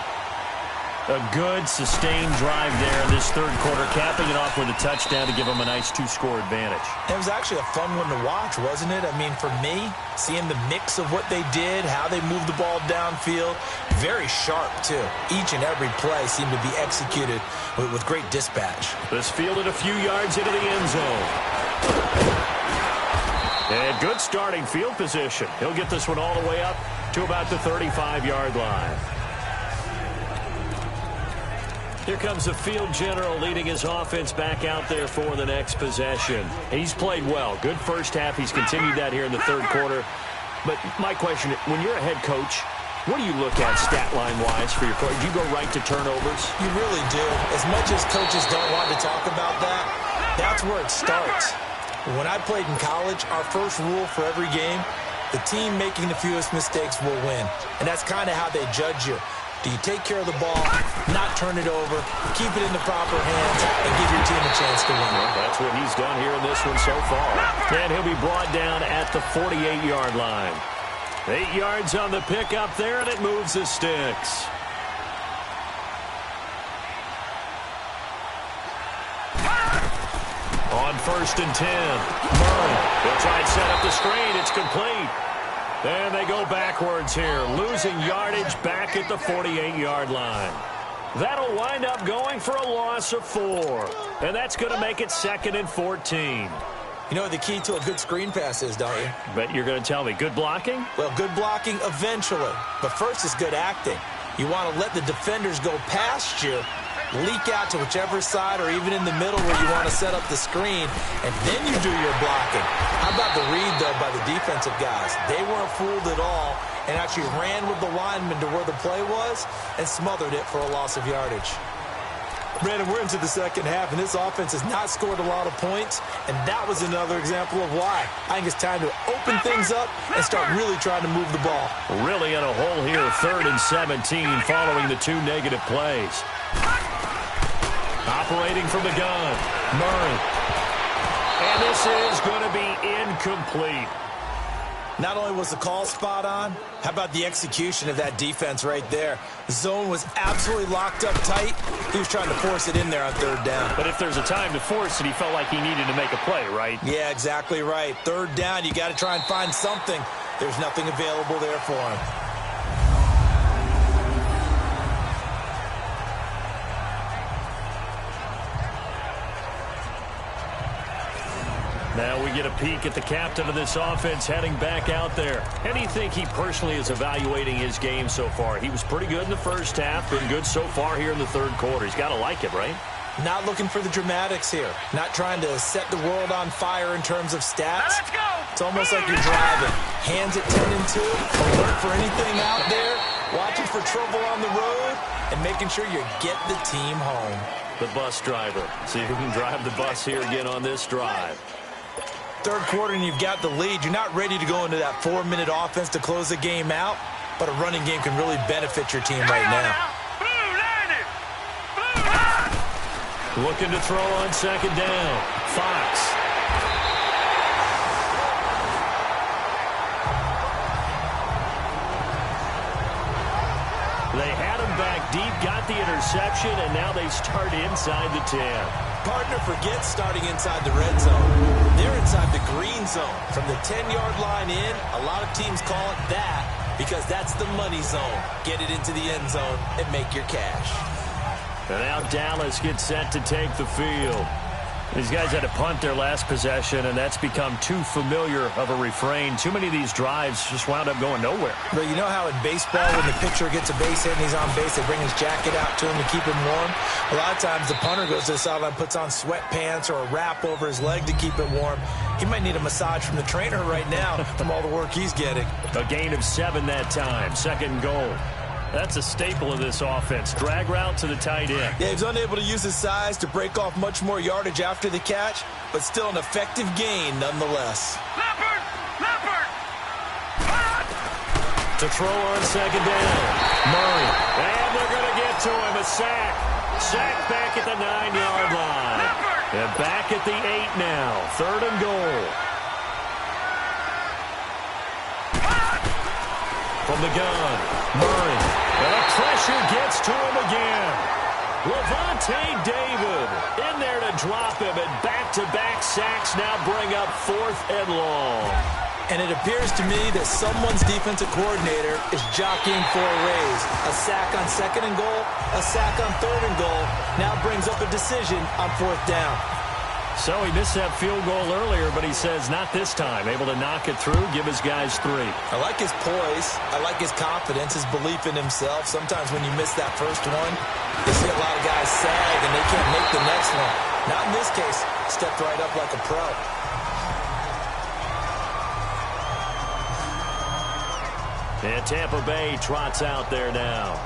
A good, sustained drive there in this 3rd quarter, capping it off with a touchdown to give them a nice 2-score advantage.
It was actually a fun one to watch, wasn't it? I mean, for me, seeing the mix of what they did, how they moved the ball downfield, very sharp, too. Each and every play seemed to be executed with great dispatch.
This fielded a few yards into the end zone. And good starting field position. He'll get this one all the way up to about the 35-yard line. Here comes the field general leading his offense back out there for the next possession. He's played well. Good first half. He's continued that here in the third quarter. But my question, when you're a head coach, what do you look at stat line-wise for your coach? Do you go right to turnovers?
You really do. As much as coaches don't want to talk about that, that's where it starts. When I played in college, our first rule for every game, the team making the fewest mistakes will win. And that's kind of how they judge you. Do you take care of the ball, not turn it over, keep it in the proper hands, and give your team a chance to win?
Well, that's what he's done here in this one so far. And he'll be brought down at the 48-yard line. 8 yards on the pickup there, and it moves the sticks. On 1st and 10, Murray will try and set up the screen. It's complete. And they go backwards here, losing yardage back at the 48-yard line. That'll wind up going for a loss of 4. And that's going to make it 2nd and 14.
You know what the key to a good screen pass is, don't you?
Bet you're going to tell me. Good blocking?
Well, good blocking eventually. But first is good acting. You want to let the defenders go past you, leak out to whichever side or even in the middle where you want to set up the screen, and then you do your blocking. How about the read, though, by the defensive guys? They weren't fooled at all and actually ran with the lineman to where the play was and smothered it for a loss of yardage. Brandon, we're into the second half, and this offense has not scored a lot of points, and that was another example of why. I think it's time to open things up and start really trying to move the ball.
Really in a hole here, 3rd and 17 following the 2 negative plays. Operating from the gun, Murray. And this is going to be incomplete.
Not only was the call spot on, how about the execution of that defense right there? The zone was absolutely locked up tight. He was trying to force it in there on 3rd down.
But if there's a time to force it, he felt like he needed to make a play, right?
Yeah, exactly right. 3rd down, you got to try and find something. There's nothing available there for him.
Now we get a peek at the captain of this offense heading back out there. How do you think he personally is evaluating his game so far? He was pretty good in the first half, been good so far here in the third quarter. He's got to like it, right?
Not looking for the dramatics here. Not trying to set the world on fire in terms of stats.
Let's go!
It's almost like you're driving. Hands at 10 and 2, alert for anything out there, watching for trouble on the road, and making sure you get the team home.
The bus driver. See who can drive the bus here again on this drive.
Third quarter and you've got the lead. You're not ready to go into that 4-minute offense to close the game out, but a running game can really benefit your team right now.
Looking to throw on 2nd down. Fox. They had him back deep, got the interception, and now they start inside the 10.
Partner forgets starting inside the red zone. They're inside the green zone. From the 10-yard line in, a lot of teams call it that because that's the money zone. Get it into the end zone and make your cash.
And now Dallas gets set to take the field. These guys had to punt their last possession, and that's become too familiar of a refrain. Too many of these drives just wound up going nowhere.
But you know how in baseball, when the pitcher gets a base hit and he's on base, they bring his jacket out to him to keep him warm? A lot of times the punter goes to the sideline, puts on sweatpants or a wrap over his leg to keep it warm. He might need a massage from the trainer right now from all the work he's getting.
A gain of 7 that time. 2nd and goal. That's a staple of this offense. Drag route to the tight end.
Yeah, he's unable to use his size to break off much more yardage after the catch, but still an effective gain nonetheless.
To throw on 2nd down. Murray. And they're going to get to him. A sack. Sack back at the 9-yard line. And back at the 8 now. 3rd and goal. From the gun, Murray. And the pressure gets to him again. Levante David in there to drop him, and back-to-back sacks now bring up 4th and long.
And it appears to me that someone's defensive coordinator is jockeying for a raise. A sack on 2nd and goal, a sack on 3rd and goal now brings up a decision on 4th down.
So he missed that field goal earlier, but he says not this time. Able to knock it through, give his guys 3.
I like his poise. I like his confidence, his belief in himself. Sometimes when you miss that first one, you see a lot of guys sag and they can't make the next one. Not in this case. Stepped right up like a pro.
And Tampa Bay trots out there now.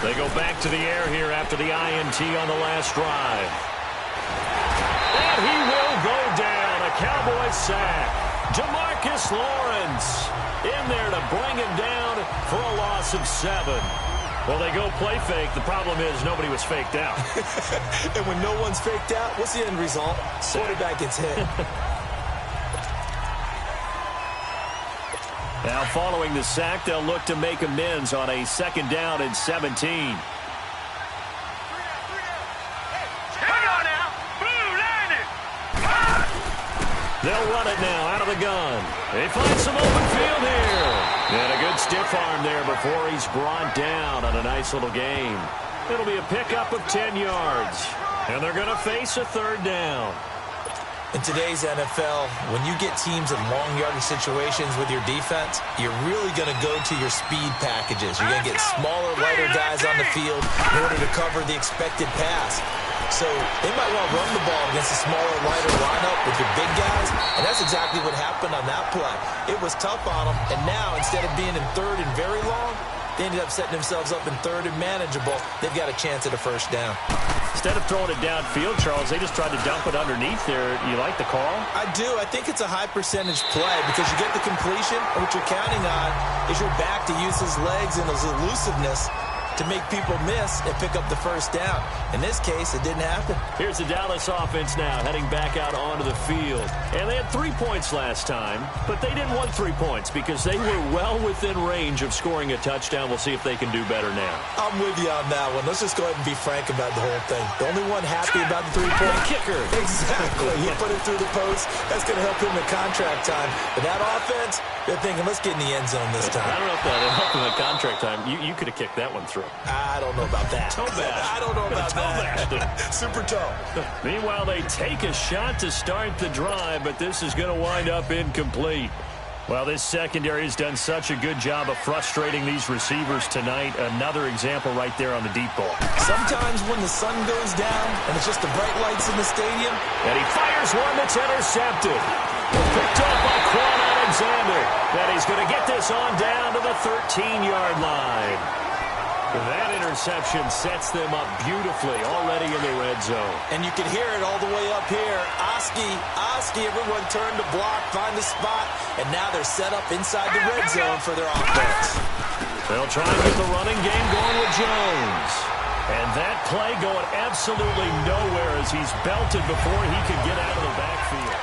They go back to the air here after the INT on the last drive. And he will go down. A Cowboys sack. Demarcus Lawrence in there to bring him down for a loss of 7. Well, they go play fake. The problem is nobody was faked out.
And when no one's faked out, what's the end result? Quarterback gets hit.
Now, following the sack, they'll look to make amends on a 2nd down and 17. They'll run it now out of the gun. They find some open field here. And a good stiff arm there before he's brought down on a nice little gain. It'll be a pickup of 10 yards. And they're going to face a 3rd down.
In today's NFL, when you get teams in long yardage situations with your defense, you're really going to go to your speed packages. You're going to get smaller, lighter guys on the field in order to cover the expected pass. So they might want to run the ball against a smaller, lighter lineup with your big guys, and that's exactly what happened on that play. It was tough on them, and now instead of being in 3rd and very long, they ended up setting themselves up in 3rd and manageable. They've got a chance at a 1st down.
Instead of throwing it downfield, Charles, they just tried to dump it underneath there. You like the call?
I do. I think it's a high percentage play because you get the completion, and what you're counting on is your back to use his legs and his elusiveness to make people miss and pick up the 1st down. In this case, it didn't happen.
Here's the Dallas offense now heading back out onto the field. And they had 3 points last time, but they didn't want 3 points because they were well within range of scoring a touchdown. We'll see if they can do better now.
I'm with you on that one. Let's just go ahead and be frank about the whole thing. The only one happy about the 3-point
kicker.
Exactly. He put it through the post. That's going to help him in contract time. But that offense, they're thinking, let's get in the end zone this time.
I don't know if that helped him in contract time. You could have kicked that one through.
I don't know about that.
Toe bash.
I don't know about that. Super toe.
Meanwhile, they take a shot to start the drive, but this is going to wind up incomplete. Well, this secondary has done such a good job of frustrating these receivers tonight. Another example right there on the deep ball.
Sometimes when the sun goes down and it's just the bright lights in the stadium.
And he fires one that's intercepted. Picked up by Quan Alexander. And he's going to get this on down to the 13-yard line. That interception sets them up beautifully already in the red zone.
And you can hear it all the way up here. Oski, everyone turned to block, find a spot, and now they're set up inside the red zone for their offense.
They'll try and get the running game going with Jones. And that play going absolutely nowhere as he's belted before he could get out of the backfield.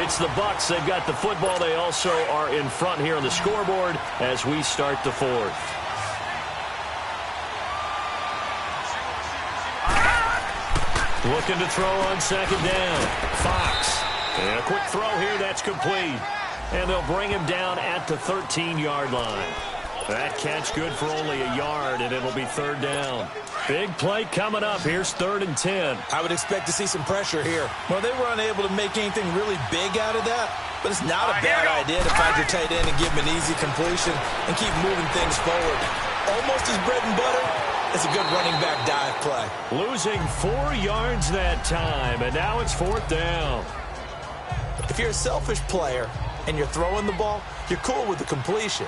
It's the Bucs. They've got the football. They also are in front here on the scoreboard as we start the 4th. Looking to throw on 2nd down. Fox. And a quick throw here. That's complete. And they'll bring him down at the 13-yard line. That catch good for only a yard, and it'll be 3rd down. Big play coming up. Here's 3rd and 10.
I would expect to see some pressure here. Well, they were unable to make anything really big out of that, but it's not a bad idea to find your tight end and give him an easy completion and keep moving things forward. Almost his bread and butter. It's a good running back dive play.
Losing 4 yards that time, and now it's 4th down.
If you're a selfish player and you're throwing the ball, you're cool with the completion.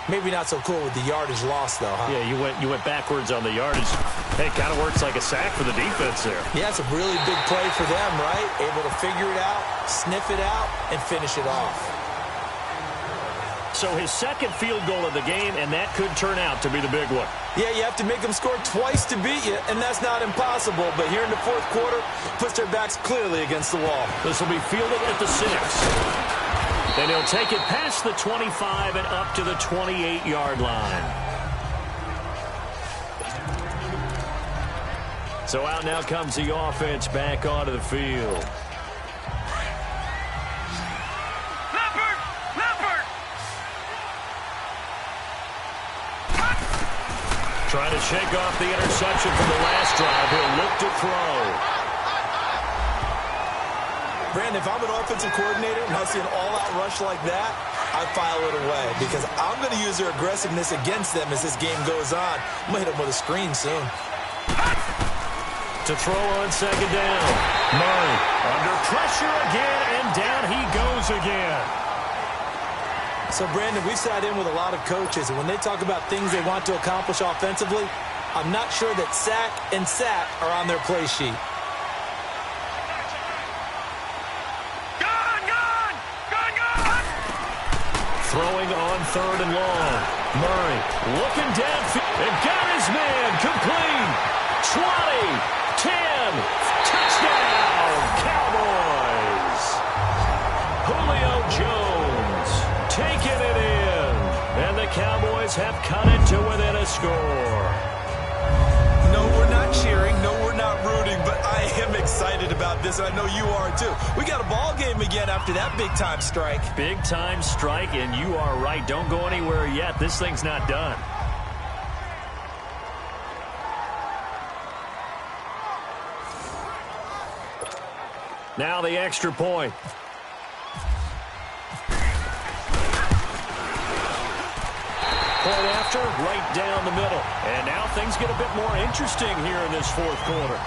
Maybe not so cool with the yardage loss, though, huh?
Yeah, you went backwards on the yardage. Hey, it kind of works like a sack for the defense there.
Yeah, it's a really big play for them, right? Able to figure it out, sniff it out, and finish it off.
So his 2nd field goal of the game, and that could turn out to be the big one.
Yeah, you have to make them score twice to beat you, and that's not impossible. But here in the 4th quarter, puts their backs clearly against the wall.
This will be fielded at the 6. And he'll take it past the 25 and up to the 28-yard line. So out now comes the offense back onto the field. Trying to shake off the interception from the last drive. He'll look to throw.
Brandon, if I'm an offensive coordinator and I see an all-out rush like that, I file it away because I'm going to use their aggressiveness against them as this game goes on. I'm going to hit them with a screen soon.
To throw on second down. Murray under pressure again, and down he goes again.
So, Brandon, we've sat in with a lot of coaches, and when they talk about things they want to accomplish offensively, I'm not sure that sack and sack are on their play sheet.
Throwing on third and long. Murray looking downfield and got his man complete. 20, 10, touchdown, Cowboys. Julio Jones taking it in, and the Cowboys have cut it to within a score.
No, we're not cheering. No, we're not rooting, but I am excited about this, and I know you are too. We got a ball game again after that big-time strike.
Big-time strike, and you are right. Don't go anywhere yet. This thing's not done. Now the extra point. Point after, right down the middle. And now things get a bit more interesting here in this fourth quarter.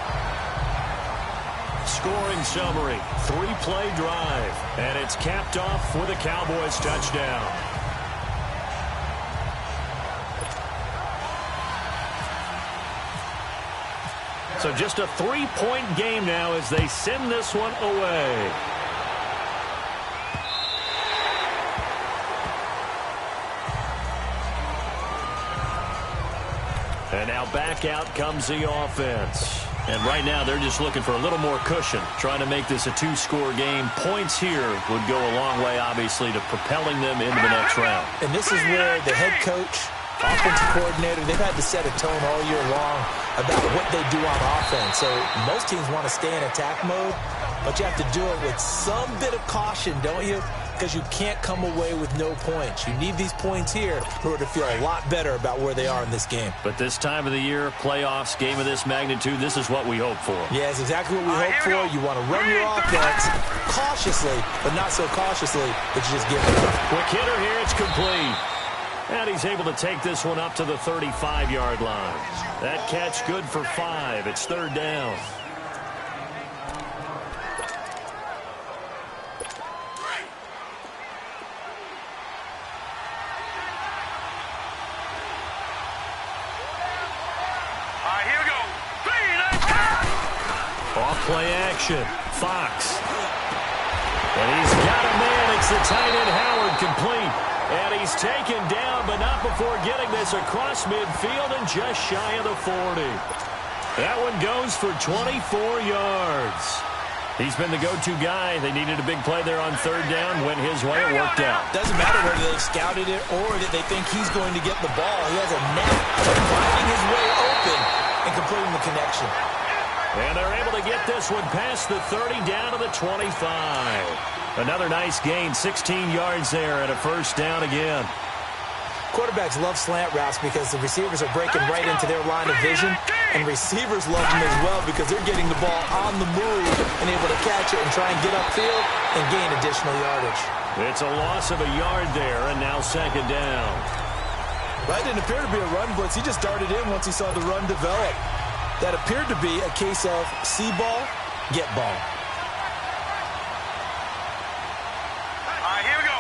Scoring summary, 3-play drive, and it's capped off with a Cowboys touchdown. So just a 3-point game now as they send this one away. And now back out comes the offense. And right now they're just looking for a little more cushion, trying to make this a 2-score game. Points here would go a long way, obviously, to propelling them into the next round.
And this is where the head coach, offensive coordinator, they've had to set a tone all year long about what they do on offense. So most teams want to stay in attack mode, but you have to do it with some bit of caution, don't you? Because you can't come away with no points. You need these points here in order to feel a lot better about where they are in this game.
But this time of the year, playoffs, game of this magnitude, this is what we hope for.
Yeah, it's exactly what we hope for. You want to run your offense cautiously, but not so cautiously that you just give it up.
Quick hitter here, it's complete. And he's able to take this one up to the 35-yard line. That catch good for 5. It's third down. Off-play action. Fox. And he's got a man. It's the tight end Howard complete. And he's taken down, but not before getting this across midfield and just shy of the 40. That one goes for 24 yards. He's been the go-to guy. They needed a big play there on third down. Went his way. It worked out.
Doesn't matter whether they scouted it or that they think he's going to get the ball. He has a knack of finding his way open and completing the connection.
And they're able to get this one past the 30 down to the 25. Another nice gain, 16 yards there and a first down again.
Quarterbacks love slant routes because the receivers are breaking right into their line of vision, and receivers love them as well because they're getting the ball on the move and able to catch it and try and get upfield and gain additional yardage.
It's a loss of a yard there, and now second down.
That didn't appear to be a run blitz. He just darted in once he saw the run develop. That appeared to be a case of see ball, get ball.
Here we go.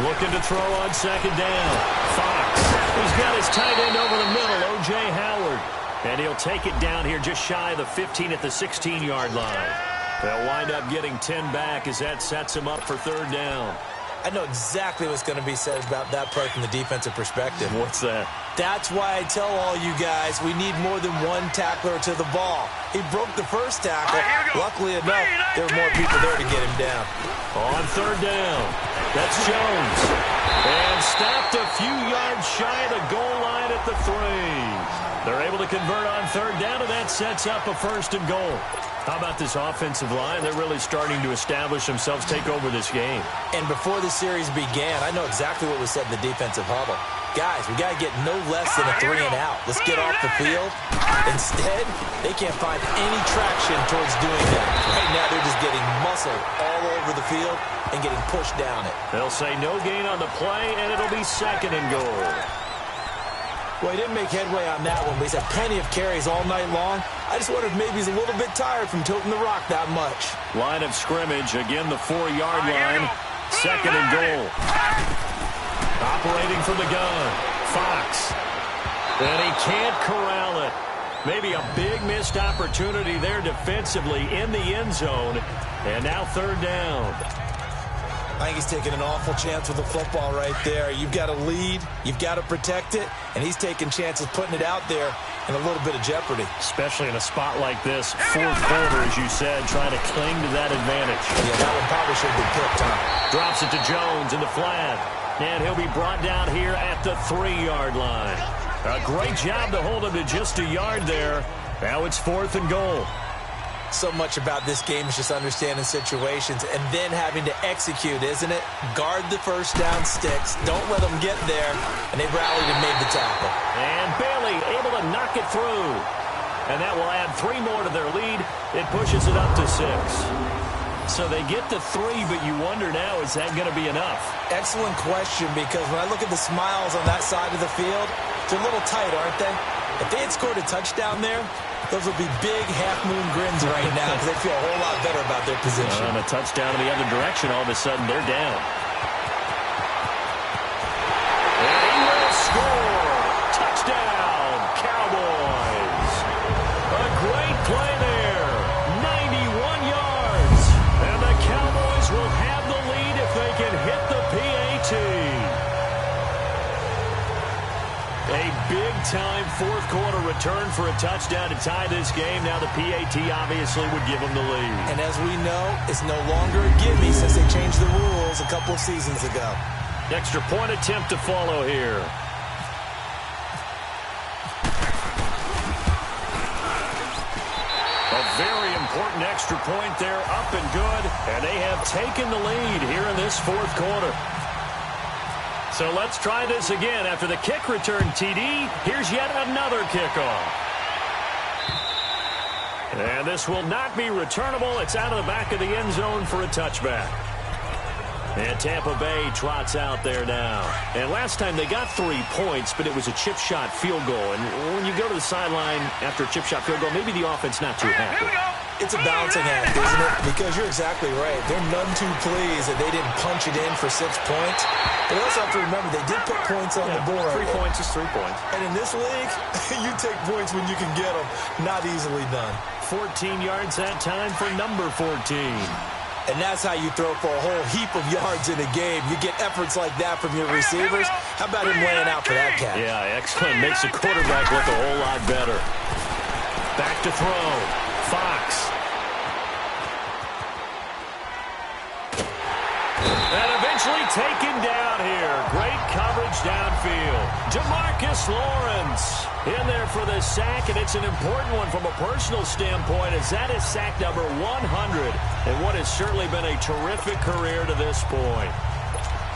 Looking to throw on second down. Fox. He's got his tight end over the middle, O.J. Howard. And he'll take it down here just shy of the 15 at the 16-yard line. They'll wind up getting 10 back as that sets him up for third down.
I know exactly what's going to be said about that play from the defensive perspective.
What's that?
That's why I tell all you guys we need more than one tackler to the ball. He broke the first tackle. Luckily enough, there were more people there to get him down.
On third down, that's Jones. And stopped a few yards shy of the goal line at the 3. They're able to convert on third down, and that sets up a 1st and goal. How about this offensive line? They're really starting to establish themselves, take over this game.
And before the series began, I know exactly what was said in the defensive huddle. Guys, we got to get no less than a 3-and-out. Let's get off the field. Instead, they can't find any traction towards doing that. Right now, they're just getting muscled all over the field and getting pushed down it.
They'll say no gain on the play, and it'll be 2nd and goal.
Well, he didn't make headway on that one, but he's had plenty of carries all night long. I just wonder if maybe he's a little bit tired from toting the rock that much.
Line of scrimmage, again the 4-yard line. 2nd and goal. Operating from the gun, Fox. And he can't corral it. Maybe a big missed opportunity there defensively in the end zone. And now 3rd down.
I think he's taking an awful chance with the football right there. You've got to lead, you've got to protect it, and he's taking chances putting it out there in a little bit of jeopardy.
Especially in a spot like this, 4th quarter, as you said, trying to cling to that advantage.
Yeah, that one probably should have been picked, huh?
Drops it to Jones in the flat, and he'll be brought down here at the 3-yard line. A great job to hold him to just a yard there. Now it's 4th and goal.
So much about this game is just understanding situations and then having to execute, isn't it? Guard the first down sticks. Don't let them get there. And they rallied and made the tackle.
And Bailey able to knock it through. And that will add 3 more to their lead. It pushes it up to 6. So they get to 3, but you wonder now, is that going to be enough?
Excellent question, because when I look at the smiles on that side of the field, they're a little tight, aren't they? If they had scored a touchdown there, those would be big half-moon grins right now because they feel a whole lot better about their position.
And a touchdown in the other direction, all of a sudden they're down. And he will score. Touchdown, Cowboys. A great play there. 91 yards. And the Cowboys will have the lead if they can hit the PAT. A big-time 4th quarter return for a touchdown to tie this game. Now the PAT obviously would give them the lead.
And as we know, it's no longer a gimme since they changed the rules a couple of seasons ago.
Extra point attempt to follow here. A very important extra point there, up and good. And they have taken the lead here in this 4th quarter. So let's try this again. After the kick return, TD, here's yet another kickoff. And this will not be returnable. It's out of the back of the end zone for a touchback. And Tampa Bay trots out there now. And last time they got 3 points, but it was a chip shot field goal. And when you go to the sideline after a chip shot field goal, maybe the offense not too happy.
It's a balancing act, isn't it? Because you're exactly right. They're none too pleased that they didn't punch it in for 6 points. But we also have to remember they did put points on the board.
3 points is 3 points.
And in this league, you take points when you can get them. Not easily done.
14 yards that time for number 14.
And that's how you throw for a whole heap of yards in a game. You get efforts like that from your receivers. How about him laying out for that catch?
Yeah, excellent. Makes the quarterback look a whole lot better. Back to throw. Fox. And eventually taken down here. Great coverage downfield. Demarcus Lawrence in there for the sack, and it's an important one from a personal standpoint, as that is sack number 100 in what has certainly been a terrific career to this point.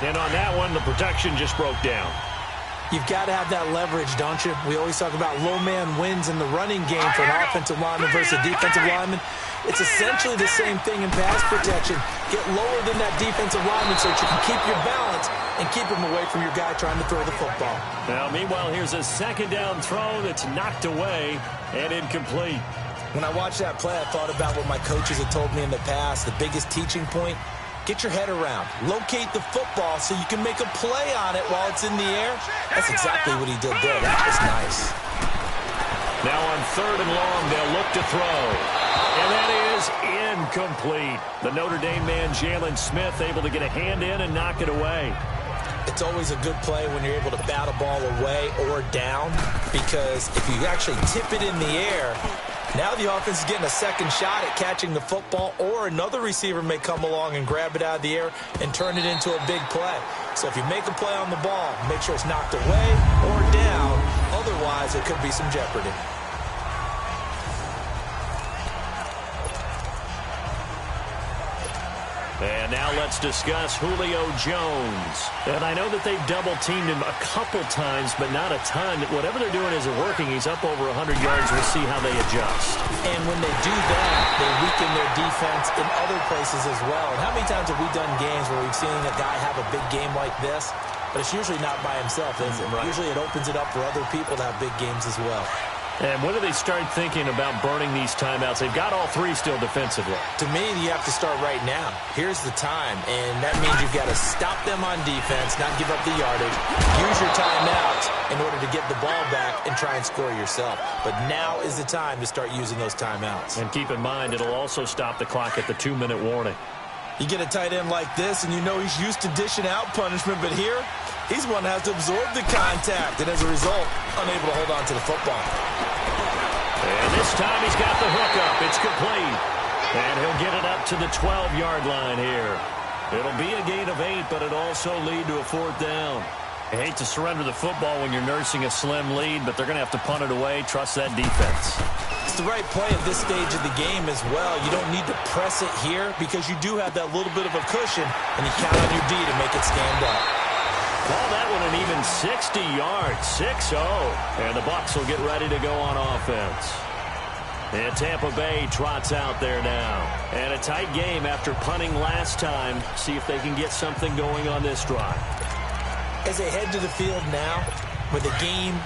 And on that one, the protection just broke down.
You've got to have that leverage, don't you? We always talk about low man wins in the running game for an offensive lineman versus a defensive lineman. It's essentially the same thing in pass protection. Get lower than that defensive lineman so that you can keep your balance and keep him away from your guy trying to throw the football.
Now, meanwhile, here's a 2nd down throw that's knocked away and incomplete.
When I watched that play, I thought about what my coaches had told me in the past. The biggest teaching point, get your head around. Locate the football so you can make a play on it while it's in the air. That's exactly what he did there. That was nice.
Now on 3rd and long, they'll look to throw. And that is incomplete. The Notre Dame man, Jalen Smith, able to get a hand in and knock it away.
It's always a good play when you're able to bat a ball away or down, because if you actually tip it in the air, now the offense is getting a second shot at catching the football, or another receiver may come along and grab it out of the air and turn it into a big play. So if you make a play on the ball, make sure it's knocked away or down. Otherwise, Otherwise, it could be some jeopardy.
And now let's discuss Julio Jones. And I know that they've double-teamed him a couple times, but not a ton. Whatever they're doing isn't working. He's up over 100 yards. We'll see how they adjust.
And when they do that, they weaken their defense in other places as well. And how many times have we done games where we've seen a guy have a big game like this? But it's usually not by himself, is it? Right. Usually it opens it up for other people to have big games as well.
And when do they start thinking about burning these timeouts? They've got all three still defensively.
To me, you have to start right now. Here's the time, and that means you've got to stop them on defense, not give up the yardage, use your timeouts in order to get the ball back and try and score yourself. But now is the time to start using those timeouts.
And keep in mind, it'll also stop the clock at the 2-minute warning.
You get a tight end like this, and you know he's used to dishing out punishment, but here, he's one that has to absorb the contact, and as a result, unable to hold on to the football.
And this time he's got the hook up. It's complete. And he'll get it up to the 12-yard line here. It'll be a gain of 8, but it'll also lead to a 4th down. I hate to surrender the football when you're nursing a slim lead, but they're going to have to punt it away. Trust that defense.
It's the right play at this stage of the game as well. You don't need to press it here because you do have that little bit of a cushion, and you count on your D to make it stand up.
Call that one an even 60 yards, 6-0. And the Bucs will get ready to go on offense. And Tampa Bay trots out there now. And a tight game after punting last time. See if they can get something going on this drive.
As they head to the field now, with the game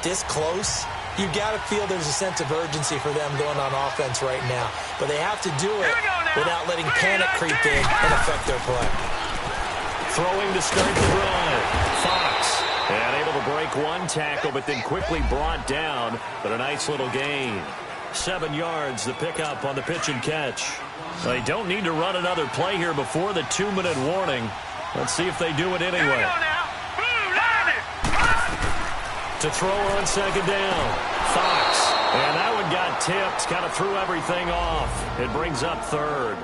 this close, you've got to feel there's a sense of urgency for them going on offense right now. But they have to do it without letting panic creep in and affect their play.
Throwing to start the drive. Fox. And able to break one tackle, but then quickly brought down. But a nice little gain. 7 yards, the pickup on the pitch and catch. They don't need to run another play here before the 2-minute warning. Let's see if they do it anyway. To throw on 2nd down. Fox. And that one got tipped. Kind of threw everything off. It brings up 3rd.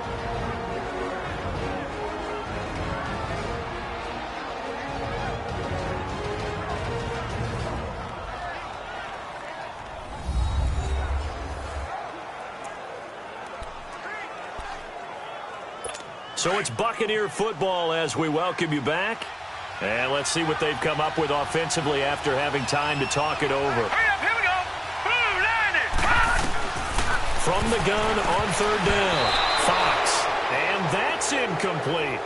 So it's Buccaneer football as we welcome you back. And let's see what they've come up with offensively after having time to talk it over.
Here we go.
From the gun on 3rd down. Fox. And that's incomplete.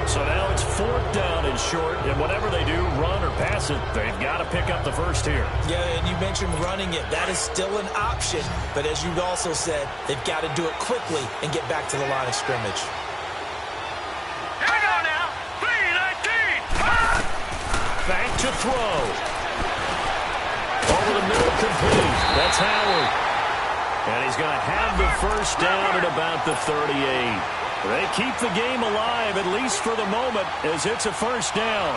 So now it's 4th down and short. And whatever they do, run or pass it, they've got to pick up the first here.
Yeah, and you mentioned running it. That is still an option. But as you also said, they've got to do it quickly and get back to the line of scrimmage.
Here we go now. 3-19.
Back to throw. Over the middle, complete. That's Howard. And he's going to have the first down at about the 38. They keep the game alive, at least for the moment, as it's a first down.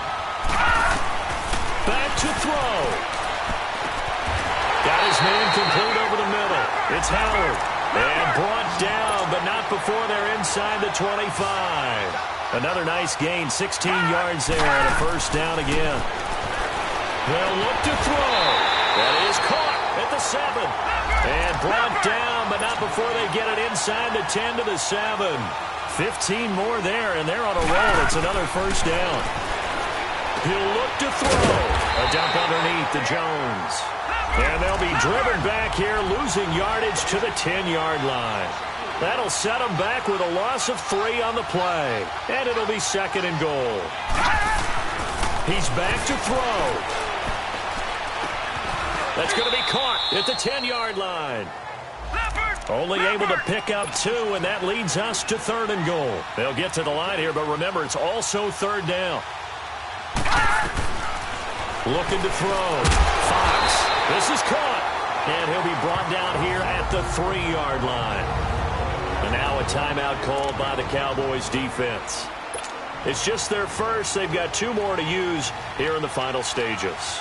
Back to throw. Got his man complete over the middle. It's Howard. And brought down, but not before they're inside the 25. Another nice gain, 16 yards there, and a first down again. They'll look to throw. That is caught at the 7. And brought down, but not before they get it inside the 10 to the 7. 15 more there, and they're on a roll. It's another first down. He'll look to throw. A dump underneath to Jones. And they'll be driven back here, losing yardage to the 10-yard line. That'll set them back with a loss of 3 on the play. And it'll be 2nd and goal. He's back to throw. That's going to be caught at the 10-yard line. Only able to pick up 2, and that leads us to 3rd and goal. They'll get to the line here, but remember, it's also 3rd down. Looking to throw. Fox. This is caught. And he'll be brought down here at the 3-yard line. And now a timeout called by the Cowboys defense. It's just their first. They've got 2 more to use here in the final stages.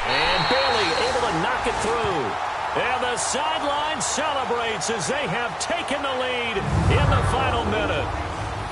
And barely able to knock it through. And the sideline celebrates as they have taken the lead in the final minute.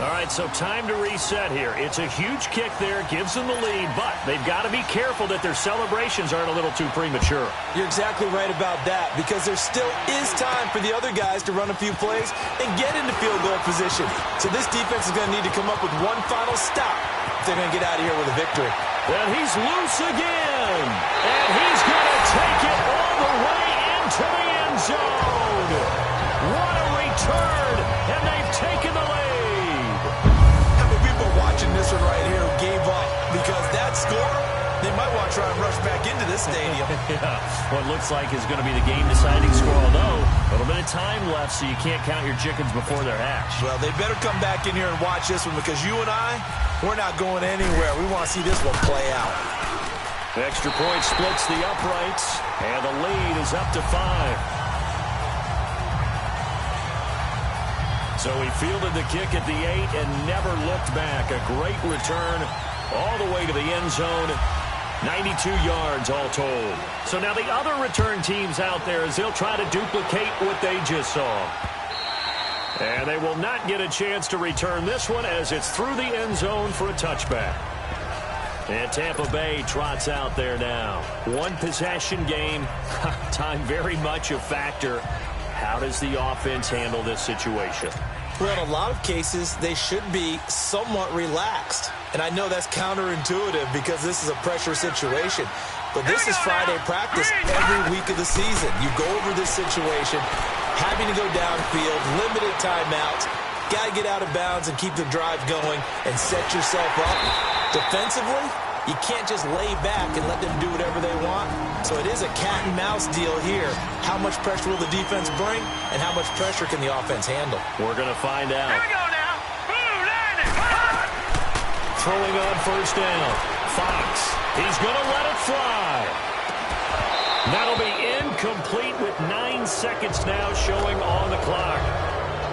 All right, so time to reset here. It's a huge kick there, gives them the lead, but they've got to be careful that their celebrations aren't a little too premature.
You're exactly right about that, because there still is time for the other guys to run a few plays and get into field goal position. So this defense is going to need to come up with one final stop if they're going to get out of here with a victory.
And he's loose again. And he's going to take it all the way into the end zone. What a return, and they've taken the lead.
Watching this one right here who gave up, because that score, they might want to try and rush back into this stadium.
Yeah, what looks like is going to be the game-deciding score, although a little bit of time left, so you can't count your chickens before they're hatched.
Well, they better come back in here and watch this one, because you and I, we're not going anywhere. We want to see this one play out.
The extra point splits the uprights, and the lead is up to 5. So he fielded the kick at the 8 and never looked back. A great return all the way to the end zone. 92 yards all told. So now the other return teams out there, as they'll try to duplicate what they just saw. And they will not get a chance to return this one, as it's through the end zone for a touchback. And Tampa Bay trots out there now. One possession game. Time very much a factor. How does the offense handle this situation?
Well, in a lot of cases, they should be somewhat relaxed. And I know that's counterintuitive because this is a pressure situation. But this is Friday practice every week of the season. You go over this situation, having to go downfield, limited timeouts, got to get out of bounds and keep the drive going and set yourself up. Defensively, you can't just lay back and let them do whatever they want. So it is a cat-and-mouse deal here. How much pressure will the defense bring, and how much pressure can the offense handle?
We're going to find out.
Here we go now. Blue line.
Throwing on first down. Fox. He's going to let it fly. That'll be incomplete with 9 seconds now showing on the clock.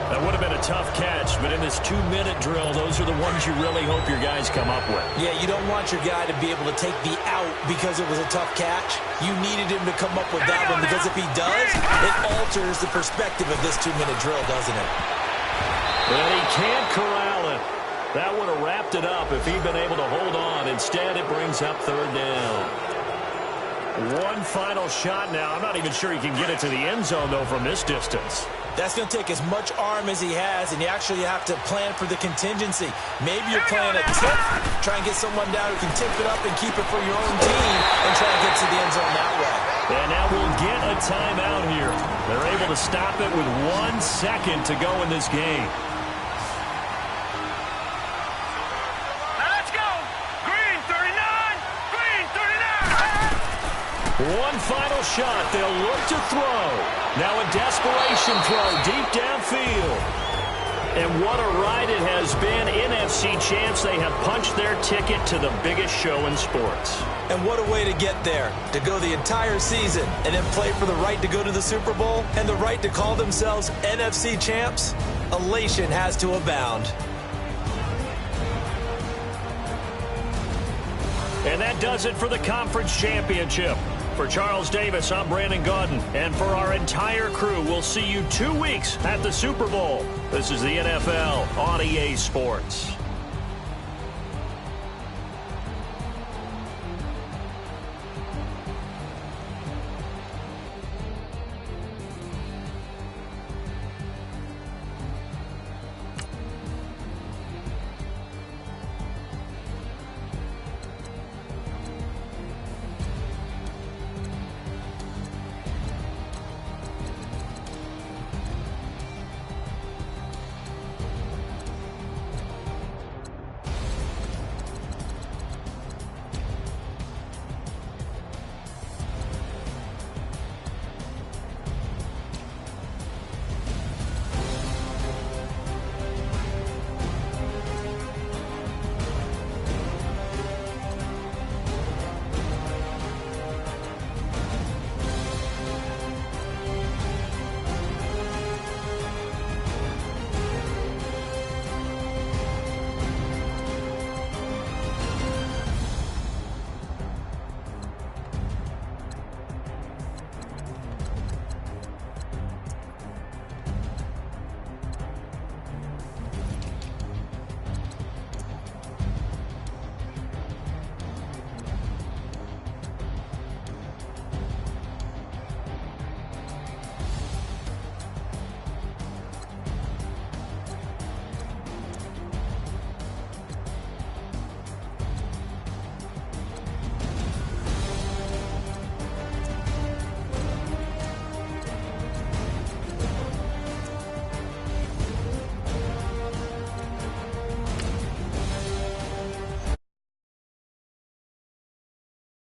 That would have been a tough catch, but in this 2-minute drill, those are the ones you really hope your guys come up with.
Yeah, you don't want your guy to be able to take the out because it was a tough catch. You needed him to come up with that one, because if he does, it alters the perspective of this 2-minute drill, doesn't it?
And he can't corral it. That would have wrapped it up if he'd been able to hold on. Instead, it brings up third down. One final shot now. I'm not even sure he can get it to the end zone, though, from this distance.
That's going to take as much arm as he has, and you actually have to plan for the contingency. Maybe you're playing a tip, try and get someone down who can tip it up and keep it for your own team and try and get to the end zone that way.
And now we'll get a timeout here. They're able to stop it with 1 second to go in this game.
Now let's go. Green 39. Green 39.
One final shot. They'll look to throw. Now a desperation throw deep downfield. And what a ride it has been. NFC champs, they have punched their ticket to the biggest show in sports.
And what a way to get there. To go the entire season and then play for the right to go to the Super Bowl and the right to call themselves NFC champs. Elation has to abound.
And that does it for the conference championship. For Charles Davis, I'm Brandon Gaudin. And for our entire crew, we'll see you 2 weeks at the Super Bowl. This is the NFL on EA Sports.